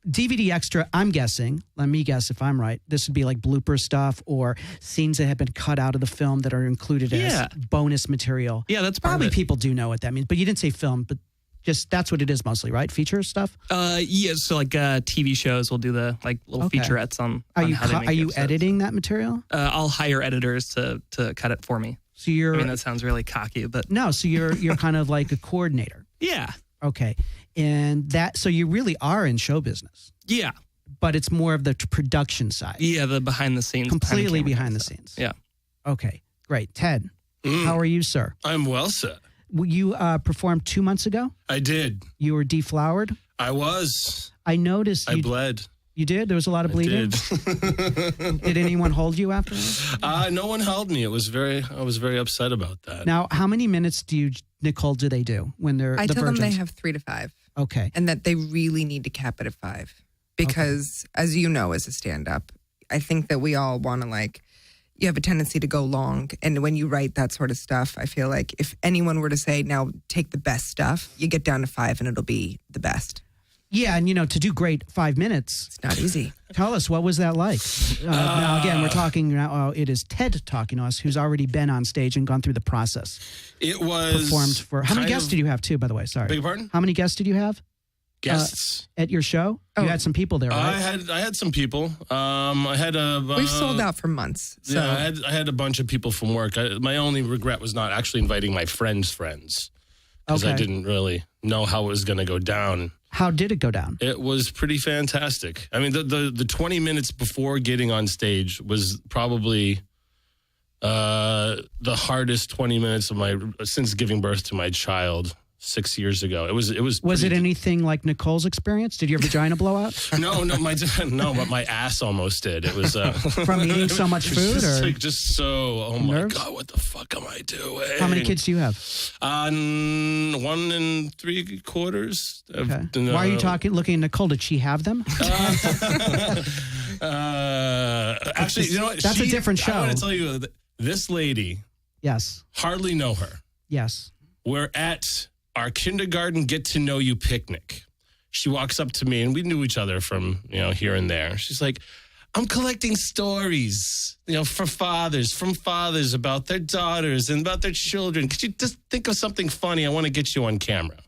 DVD extra, I'm guessing, let me guess if I'm right, this would be like blooper stuff or scenes that have been cut out of the film that are included as bonus material. Yeah, that's probably people do know what that means, but you didn't say film, but just that's what it is mostly, right? Feature stuff? Yeah, so TV shows will do the little featurettes on how they make Are you episodes. editing that material? I'll hire editors to cut it for me. So that sounds really cocky, but no, so you're kind of like a coordinator. Yeah. Okay. And so you really are in show business. Yeah. But it's more of the production side. Yeah, the behind the scenes. Completely behind the scenes. Yeah. Okay, great. Ted, how are you, sir? I'm well, sir. You performed 2 months ago? I did. You were deflowered? I was. I noticed I bled. You did? There was a lot of bleeding? Did anyone hold you afterwards? No one held me. I was very upset about that. Now, how many minutes Nicole, do they do when they're I the tell virgins? them they have 3 to 5. Okay. And that they really need to cap it at 5. because as you know, as a stand-up, I think that we all want to like, you have a tendency to go long. And when you write that sort of stuff, I feel like if anyone were to say, now take the best stuff, you get down to 5 and it'll be the best. Yeah, and to do great 5 minutes. It's not easy. Tell us, what was that like? Now, again, we're talking now, it is Ted talking to us, who's already been on stage and gone through the process. It was performed for, how many guests did you have too, by the way? Sorry. Beg your pardon? How many guests did you have? Guests at your show? You had some people there, right? I had some people. I had we've sold out for months. So. Yeah, I had a bunch of people from work. My only regret was not actually inviting my friends' friends, because I didn't really know how it was going to go down. How did it go down? It was pretty fantastic. I mean, the 20 minutes before getting on stage was probably the hardest 20 minutes of since giving birth to my child 6 years ago. It was. Was it anything like Nicole's experience? Did your vagina blow out? No, but my ass almost did. It was from eating so much food, or just so. Oh my God, what the fuck am I doing? How many kids do you have? 1 3/4. Okay. Why are you looking at Nicole? Did she have them? Actually, you know what? That's a different show. I want to tell you, this lady. Yes. Hardly know her. Yes. We're at our kindergarten get-to-know-you picnic. She walks up to me, and we knew each other from, here and there. She's like, I'm collecting stories, from fathers about their daughters and about their children. Could you just think of something funny? I want to get you on camera. I'm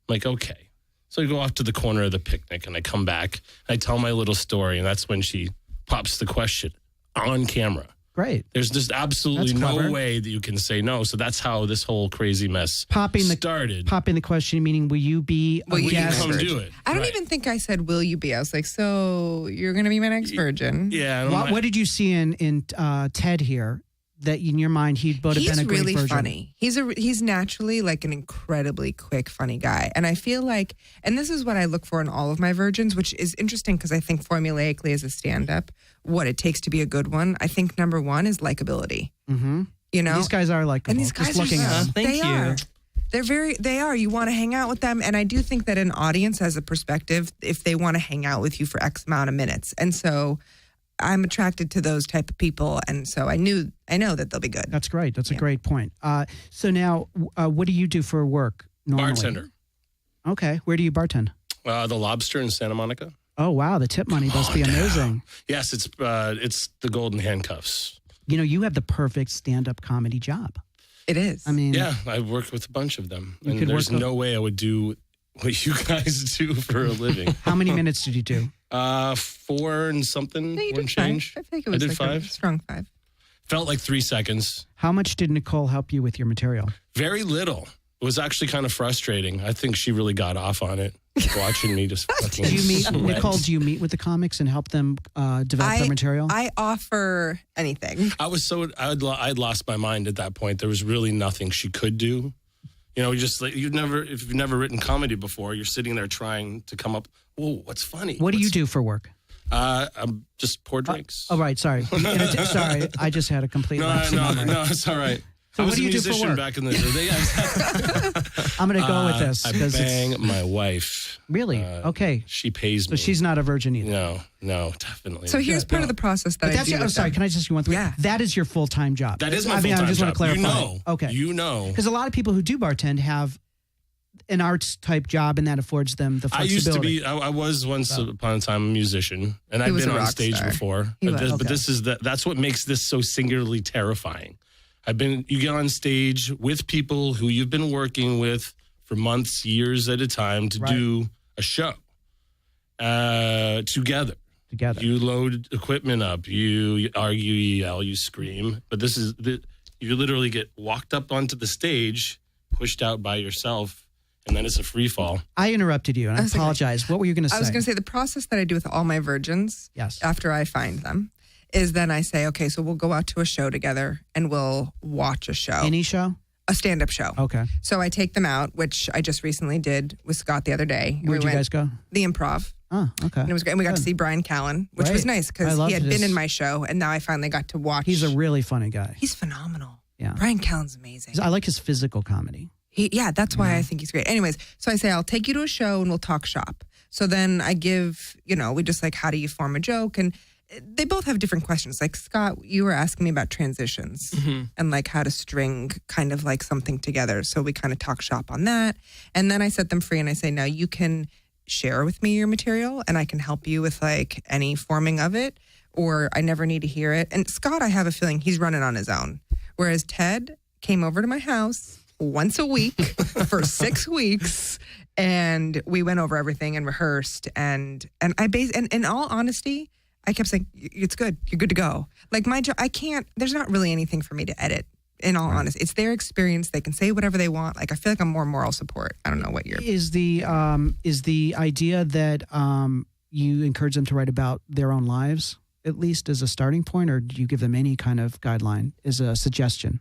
like, okay. So I go off to the corner of the picnic, and I come back. I tell my little story, and that's when she pops the question on camera. Great. There's just absolutely no way that you can say no. So that's how this whole crazy mess started. Popping the question, meaning, will you be a guest? Come do it. I don't even think I said, will you be? I was like, so you're going to be my next virgin? Yeah. What did you see in Ted here that in your mind he'd both have been a great really virgin? Funny. He's naturally like an incredibly quick, funny guy. And I feel like, and this is what I look for in all of my virgins, which is interesting because I think formulaically as a stand-up, what it takes to be a good one, I think number one is likability. Mm-hmm. These guys are likable. And these guys just looking at them. They are. They are. You want to hang out with them. And I do think that an audience has a perspective if they want to hang out with you for X amount of minutes. And so I'm attracted to those type of people. And so I know that they'll be good. That's great. That's a great point. So now, what do you do for work normally? Bartender. Okay. Where do you bartend? The Lobster in Santa Monica. Oh, wow. The tip money must be amazing. Yes, it's the golden handcuffs. You have the perfect stand-up comedy job. It is. I mean, yeah, I've worked with a bunch of them. And there's no way I would do what you guys do for a living. How many minutes did you do? 4 and something. No, you did did change. 5. I think it was I did 5. A strong 5. Felt like 3 seconds. How much did Nicole help you with your material? Very little. It was actually kind of frustrating. I think she really got off on it, watching me just fucking Nicole, do you meet with the comics and help them develop their material? I offer anything. I'd lost my mind at that point. There was really nothing she could do. Just like if you've never written comedy before, you're sitting there trying to come up, whoa, what's funny? What do you do for work? I'm just pour drinks. Right, sorry. Sorry, I just had a complete lapse in memory. No, it's all right. So I was what do you a musician do for work? Back in the day. I'm going to go with this. I bang my wife. Really? Okay. She pays me. So she's not a virgin either. No, definitely. So here's part of the process that I do. Sorry, can I just ask you one thing? Yeah. That is your full-time job. That is my full-time job. I just want to clarify. Okay. Because a lot of people who do bartend have an arts type job, and that affords them the flexibility. I was once upon a time a musician, and I've been on stage before. That's what makes this so singularly terrifying. You get on stage with people who you've been working with for months, years at a time to do a show together. You load equipment up, you argue, you yell, you scream. But you literally get walked up onto the stage, pushed out by yourself, and then it's a free fall. I interrupted you, and I apologize. What were you going to say? I was going to say the process that I do with all my virgins after I find them is then I say, okay, so we'll go out to a show together and we'll watch a show. Any show? A stand-up show. Okay. So I take them out, which I just recently did with Scott the other day. Where'd you guys go? The Improv. Oh, okay. And it was great. And we got to see Brian Callen, which was nice because he had been in my show, and now I finally got to watch. He's a really funny guy. He's phenomenal. Yeah. Brian Callen's amazing. I like his physical comedy. That's why I think he's great. Anyways, so I say, I'll take you to a show and we'll talk shop. So then I give, we just like, how do you form a joke? And they both have different questions. Like Scott, you were asking me about transitions and like how to string kind of like something together. So we kind of talk shop on that. And then I set them free and I say, now you can share with me your material and I can help you with like any forming of it, or I never need to hear it. And Scott, I have a feeling he's running on his own. Whereas Ted came over to my house once a week for 6 weeks and we went over everything and rehearsed. And in all honesty, I kept saying, it's good. You're good to go. Like my job, there's not really anything for me to edit. In all honesty, it's their experience. They can say whatever they want. Like I feel like I'm more moral support. I don't know what you're. Is the idea that you encourage them to write about their own lives, at least as a starting point, or do you give them any kind of guideline as a suggestion?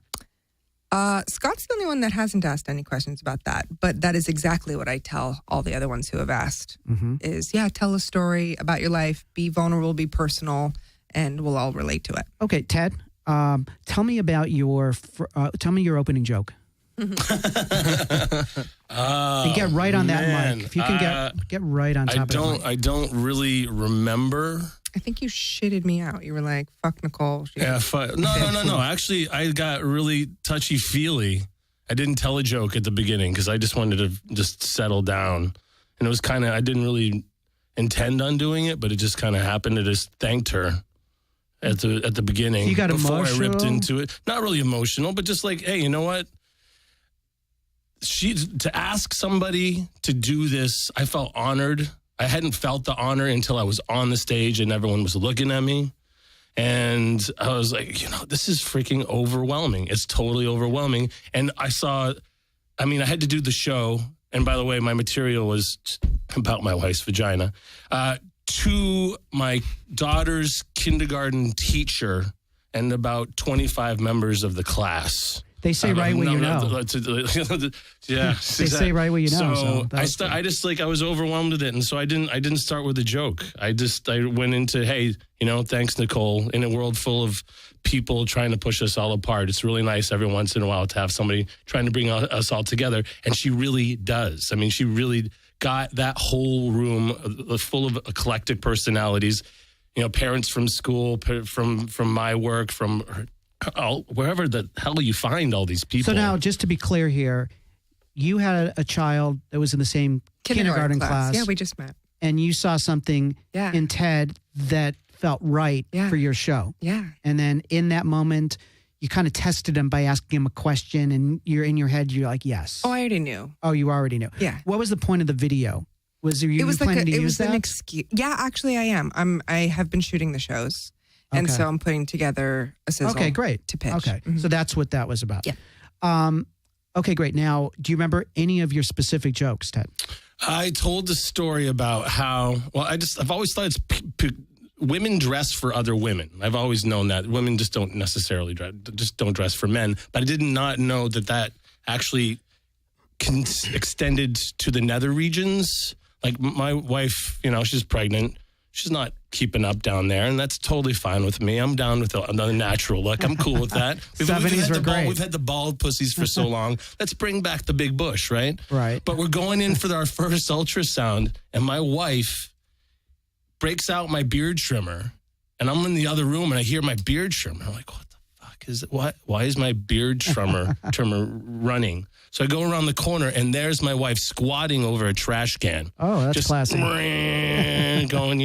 Scott's the only one that hasn't asked any questions about that, but that is exactly what I tell all the other ones who have asked is, tell a story about your life, be vulnerable, be personal, and we'll all relate to it. Okay, Ted, tell me about your opening joke. And get right on that mic. If you can get right on top of it. I don't really remember. I think you shitted me out. You were like, fuck Nicole. No. Actually, I got really touchy-feely. I didn't tell a joke at the beginning because I just wanted to just settle down. And it was kind of, I didn't really intend on doing it, but it just kind of happened. I just thanked her at the beginning. You got before emotional? I ripped into it. Not really emotional, but just like, hey, you know what? To ask somebody to do this, I felt honored. I hadn't felt the honor until I was on the stage and everyone was looking at me. And I was like, this is freaking overwhelming. It's totally overwhelming. And I had to do the show. And by the way, my material was about my wife's vagina. To my daughter's kindergarten teacher and about 25 members of the class. They say right what you know. Yeah, they say right what you know. So I was overwhelmed with it, and so I didn't start with a joke. I went into, hey, thanks, Nicole. In a world full of people trying to push us all apart, it's really nice every once in a while to have somebody trying to bring us all together, and she really does. I mean, she really got that whole room full of eclectic personalities. Parents from school, from my work, from her. Wherever the hell you find all these people. So now, just to be clear here, you had a child that was in the same kindergarten class. Yeah, we just met. And you saw something in Ted that felt right for your show. Yeah. And then in that moment, you kind of tested him by asking him a question, and you're in your head, you're like, yes. Oh, I already knew. Oh, you already knew. Yeah. What was the point of the video? Was there planning to use that? An excuse. Yeah, actually, I am. I have been shooting the shows. And so I'm putting together a sizzle to pitch. Okay, so that's what that was about. Yeah. Okay, great. Now, do you remember any of your specific jokes, Ted? I told the story about how, I've always thought it's women dress for other women. I've always known that. Women just don't necessarily don't dress for men. But I did not know that actually extended to the nether regions. Like my wife, she's pregnant. She's not keeping up down there, and that's totally fine with me. I'm down with another natural look. I'm cool with that. We've had the bald pussies for so long. Let's bring back the big bush, right? Right. But we're going in for our first ultrasound, and my wife breaks out my beard trimmer, and I'm in the other room, and I hear my beard trimmer. I'm like, what the fuck is it? Why is my beard trimmer running? So I go around the corner, and there's my wife squatting over a trash can. Oh, that's classy. Going,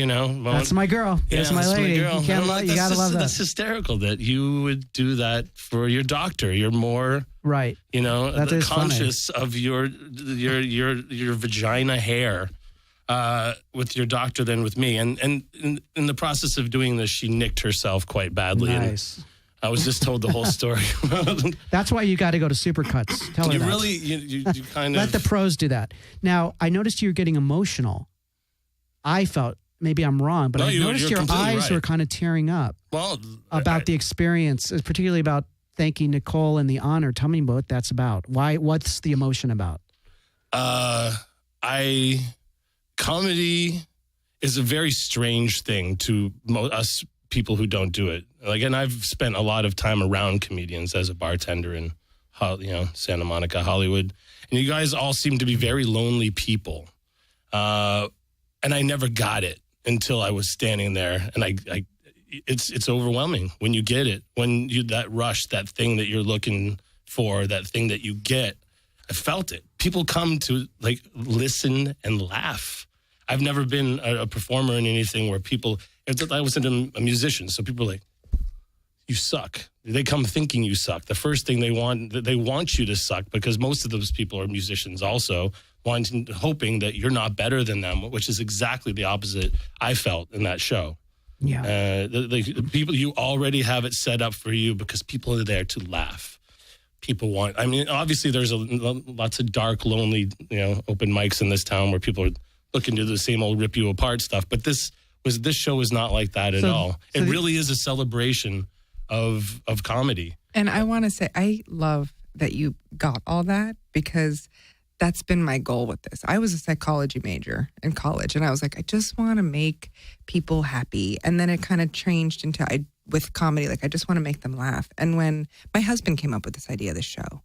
that's my girl. That's my lady. You gotta love that. That's hysterical that you would do that for your doctor. You're more right. Conscious of your vagina hair with your doctor than with me. And in the process of doing this, she nicked herself quite badly. Nice. And I was just told the whole story. That's why you got to go to Supercuts. Tell her that. You kind of let the pros do that. Now, I noticed you're getting emotional. I felt, maybe I'm wrong, but I noticed your eyes were kind of tearing up. Well, about the experience, particularly about thanking Nicole and the honor. Tell me what that's about. What's the emotion about? Comedy is a very strange thing to us people who don't do it. And I've spent a lot of time around comedians as a bartender in, Santa Monica, Hollywood. And you guys all seem to be very lonely people. And I never got it until I was standing there. And it's overwhelming when you get it, when you, that rush, that thing that you're looking for, that thing that you get. I felt it. People come to like listen and laugh. I've never been a performer in anything where people, I wasn't a musician. So people are like, you suck. They come thinking you suck. The first thing they want you to suck, because most of those people are musicians also, hoping that you're not better than them, which is exactly the opposite I felt in that show. Yeah. The people, you already have it set up for you because people are there to laugh. People want, I mean, obviously there's lots of dark, lonely, open mics in this town where people are looking to do the same old rip you apart stuff. But this show is not like that at all. It really is a celebration of comedy. And I want to say, I love that you got all that, because that's been my goal with this. I was a psychology major in college, and I was like, I just want to make people happy. And then it kind of changed into, with comedy, like I just want to make them laugh. And when my husband came up with this idea of the show,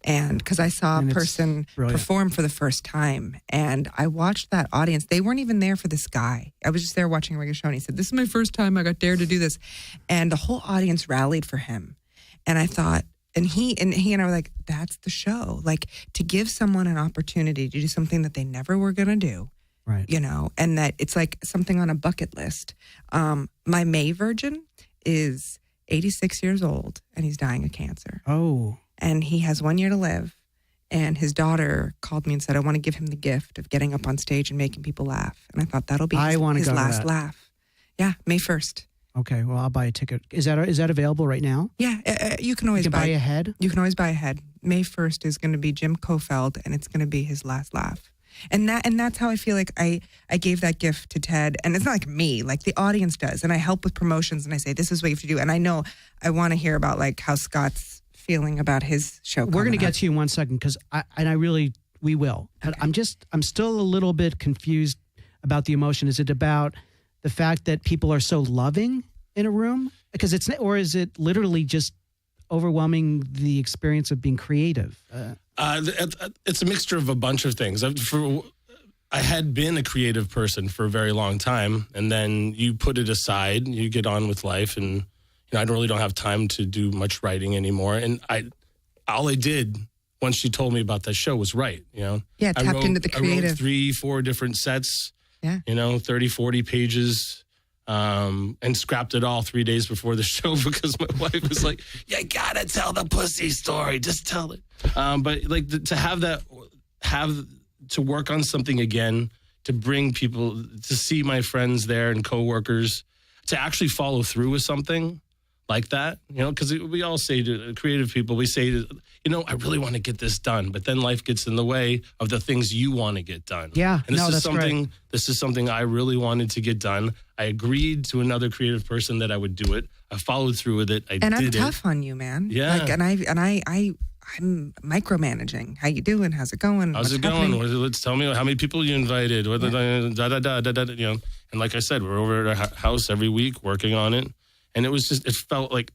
and because I saw a person perform for the first time, and I watched that audience, they weren't even there for this guy. I was just there watching a regular show, and he said, this is my first time I got dared to do this. And the whole audience rallied for him. And I thought, and he and I were like, that's the show. Like, to give someone an opportunity to do something that they never were going to do. Right. And that it's like something on a bucket list. My May virgin is 86 years old, and he's dying of cancer. Oh. And he has 1 year to live. And his daughter called me and said, I want to give him the gift of getting up on stage and making people laugh. And I thought that'll be his last laugh. Yeah, May 1st. Okay, well, I'll buy a ticket. Is that available right now? Yeah, you can always buy ahead. You can always buy ahead. May 1st is going to be Jim Kofeld, and it's going to be his last laugh. And that's how I feel like I gave that gift to Ted. And it's not like me, like the audience does. And I help with promotions, and I say, this is what you have to do. And I know I want to hear about like how Scott's feeling about his show. We're going to get to you in 1 second, because we will. But Okay. I'm still a little bit confused about the emotion. Is it about the fact that people are so loving in a room? Because or is it literally just overwhelming the experience of being creative? It's a mixture of a bunch of things. I had been a creative person for a very long time, and then you put it aside, you get on with life, and I really don't have time to do much writing anymore. And all I did once she told me about that show was write. Yeah, tapped into the creative. I wrote 3-4 different sets. Yeah, 30-40 pages. And scrapped it all 3 days before the show because my wife was like, you gotta tell the pussy story. Just tell it. But like to work on something again, to bring people, to see my friends there and coworkers, to actually follow through with something like that, because we all say to creative people, we say, I really want to get this done, but then life gets in the way of the things you want to get done. Yeah, and that's something. great. This is something I really wanted to get done. I agreed to another creative person that I would do it. I followed through with it. I'm tough on you, man. Yeah, like, I'm micromanaging. How you doing? How's it going? How's it going? Let's tell me how many people you invited. And like I said, we're over at our house every week working on it. And it felt like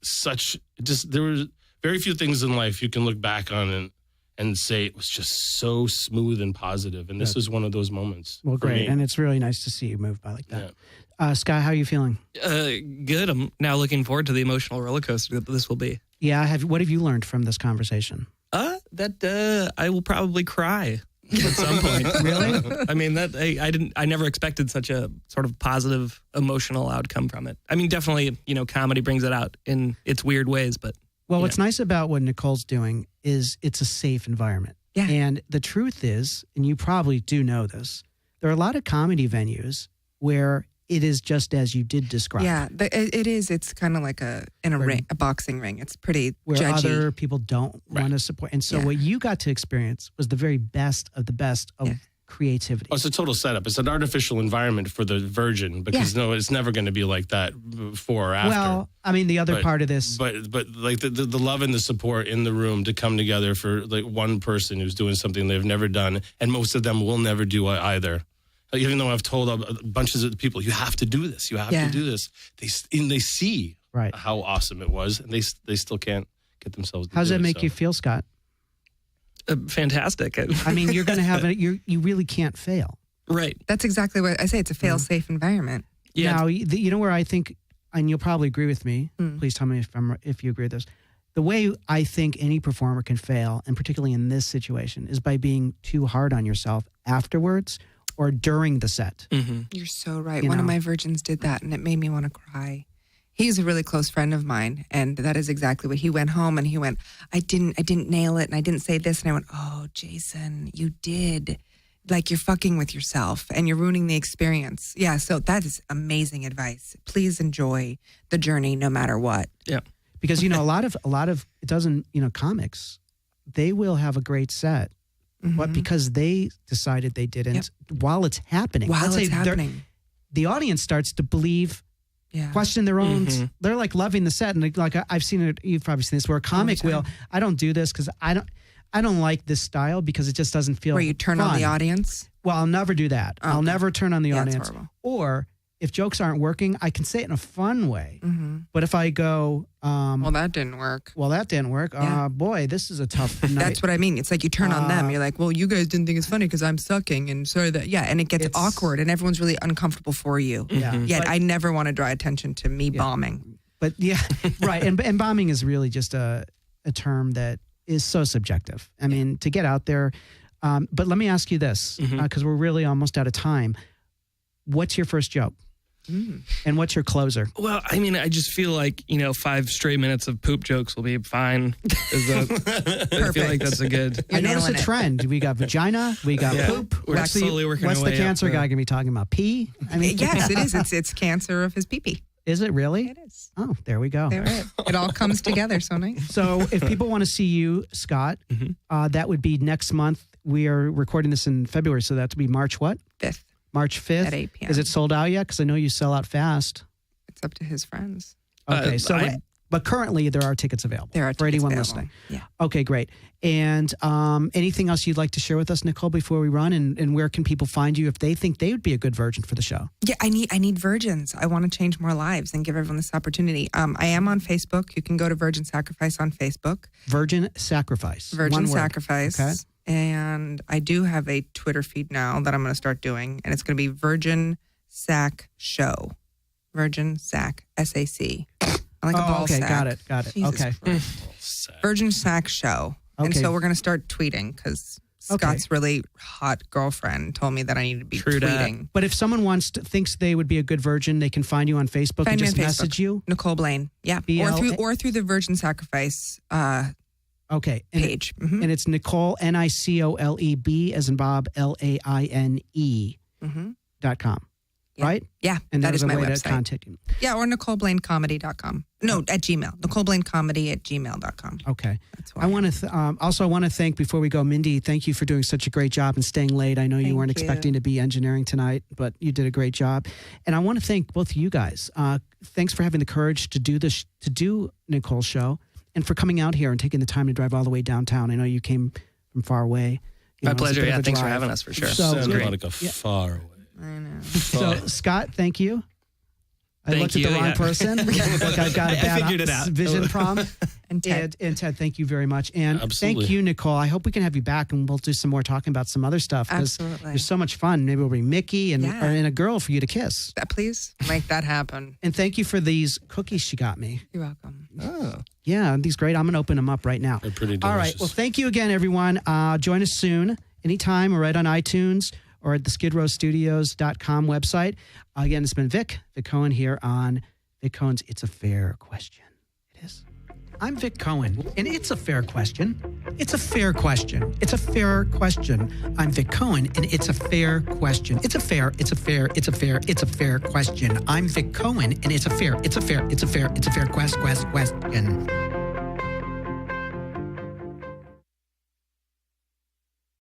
there were very few things in life you can look back on and say it was just so smooth and positive. And this is one of those moments. Well, great. And it's really nice to see you move by like that. Yeah. Sky, how are you feeling? Good. I'm now looking forward to the emotional roller coaster that this will be. Yeah. What have you learned from this conversation? That I will probably cry at some point. Really? I mean, I never expected such a sort of positive emotional outcome from it. I mean, definitely, comedy brings it out in its weird ways, but. Well, what's nice about what Nicole's doing is it's a safe environment. Yeah. And the truth is, and you probably do know this, there are a lot of comedy venues where it is just as you did describe. Yeah, it is. It's kind of like a boxing ring. It's pretty where judgy. Other people don't want to support. And so what you got to experience was the very best of the best of creativity. Oh, it's a total setup. It's an artificial environment for the virgin because it's never going to be like that before or after. Well, I mean, the other part of this, but like the love and the support in the room to come together for like one person who's doing something they've never done, and most of them will never do either. Like, even though I've told bunches of people, you have to do this, you have to do this. They see how awesome it was, and they still can't get themselves. How does that make you feel, Scott? Fantastic. I mean, you're going to have you really can't fail. Right. That's exactly what I say. It's a fail-safe environment. Yeah. Now, you know where I think, and you'll probably agree with me. Please tell me if you agree with this. The way I think any performer can fail, and particularly in this situation, is by being too hard on yourself afterwards or during the set. Mm-hmm. You're so right. One of my virgins did that, and it made me want to cry. He's a really close friend of mine, and that is exactly what he went home and he went, I didn't nail it, and I didn't say this, and I went, oh, Jason, you did. Like, you're fucking with yourself and you're ruining the experience. Yeah, so that is amazing advice. Please enjoy the journey no matter what. Yeah. Because, a lot of it doesn't, comics, they will have a great set, but because they decided they didn't, while it's happening, the audience starts to believe, question their own, they're like loving the set. And like I've seen it, you've probably seen this, where a comic will, I don't do this because I don't like this style because it just doesn't feel where you turn fun. on the audience? Well, I'll never do that. Okay. I'll never turn on the audience. That's horrible. Or if jokes aren't working, I can say it in a fun way. But if I go, well, that didn't work. Yeah. Boy, this is a tough night. That's what I mean. It's like you turn on them. You're like, well, you guys didn't think it's funny because I'm sucking. And sorry that, and it gets awkward and everyone's really uncomfortable for you. Yeah. Yet I never want to draw attention to me bombing. But right. And bombing is really just a term that is so subjective. I mean, to get out there. But let me ask you this, because we're really almost out of time. What's your first joke? And what's your closer? Well, I mean, I just feel like, 5 straight minutes of poop jokes will be fine. I feel like that's a good... I noticed a trend. We got vagina, we got poop. We're slowly working What's our the way cancer up, guy going to be talking about? Pee? I mean, yes, it is. It's cancer of his pee-pee. Is it really? It is. Oh, there we go. It all comes together so nice. So if people want to see you, Scott, that would be next month. We are recording this in February, so that would be March what? 5th. March 5th. At 8 p.m. Is it sold out yet? Because I know you sell out fast. It's up to his friends. Okay, but currently there are tickets available. There are for tickets anyone available. listening. Yeah. Okay, great. And anything else you'd like to share with us, Nicole, before we run? And where can people find you if they think they would be a good virgin for the show? Yeah, I need virgins. I want to change more lives and give everyone this opportunity. I am on Facebook. You can go to Virgin Sacrifice on Facebook. Virgin Sacrifice. Virgin Sacrifice. Okay. And I do have a Twitter feed now that I'm going to start doing, and it's going to be Virgin Sac Show. Virgin Sac, SAC. I like a ball sack. Got it. Jesus okay. Christ. Virgin Sac Show. Okay. And so we're going to start tweeting because Scott's really hot girlfriend told me that I need to be tweeting. But if someone thinks they would be a good virgin, they can find you on Facebook and just message you? Nicole Blaine. Yeah. Or through the Virgin Sacrifice page. And it's Nicole, NICOLEB, as in Bob, LAINE .com. Yeah. Right? Yeah. And that is my way website. to contact you. Yeah, or NicoleBlaineComedy.com. No, at Gmail. NicoleBlaineComedy@gmail.com. Okay. That's why. I want to also want to thank, before we go, Mindy, thank you for doing such a great job and staying late. I know you weren't expecting to be engineering tonight, but you did a great job. And I want to thank both of you guys. Thanks for having the courage to do this, to do Nicole's show, and for coming out here and taking the time to drive all the way downtown. I know you came from far away. My pleasure. Yeah, thanks for having us, for sure. So Monica far away. I know. So, Scott, thank you. I looked at the wrong person. Like I've got a bad vision problem. And Ted, thank you very much. And thank you, Nicole. I hope we can have you back and we'll do some more talking about some other stuff. Absolutely. You're so much fun. Maybe we'll bring Mickey and a girl for you to kiss. Please make that happen. And thank you for these cookies she got me. You're welcome. Oh. Yeah, these great. I'm going to open them up right now. They're pretty delicious. All right. Well, thank you again, everyone. Join us soon, anytime, or right on iTunes or at the skidrowstudios.com website. Again, it's been Vic Cohen here on Vic Cohen's It's a Fair Question. It is. I'm Vic Cohen, and it's a fair question. It's a fair question. It's a fair question. I'm Vic Cohen, and it's a fair question. It's a fair question. I'm Vic Cohen, and it's a fair question.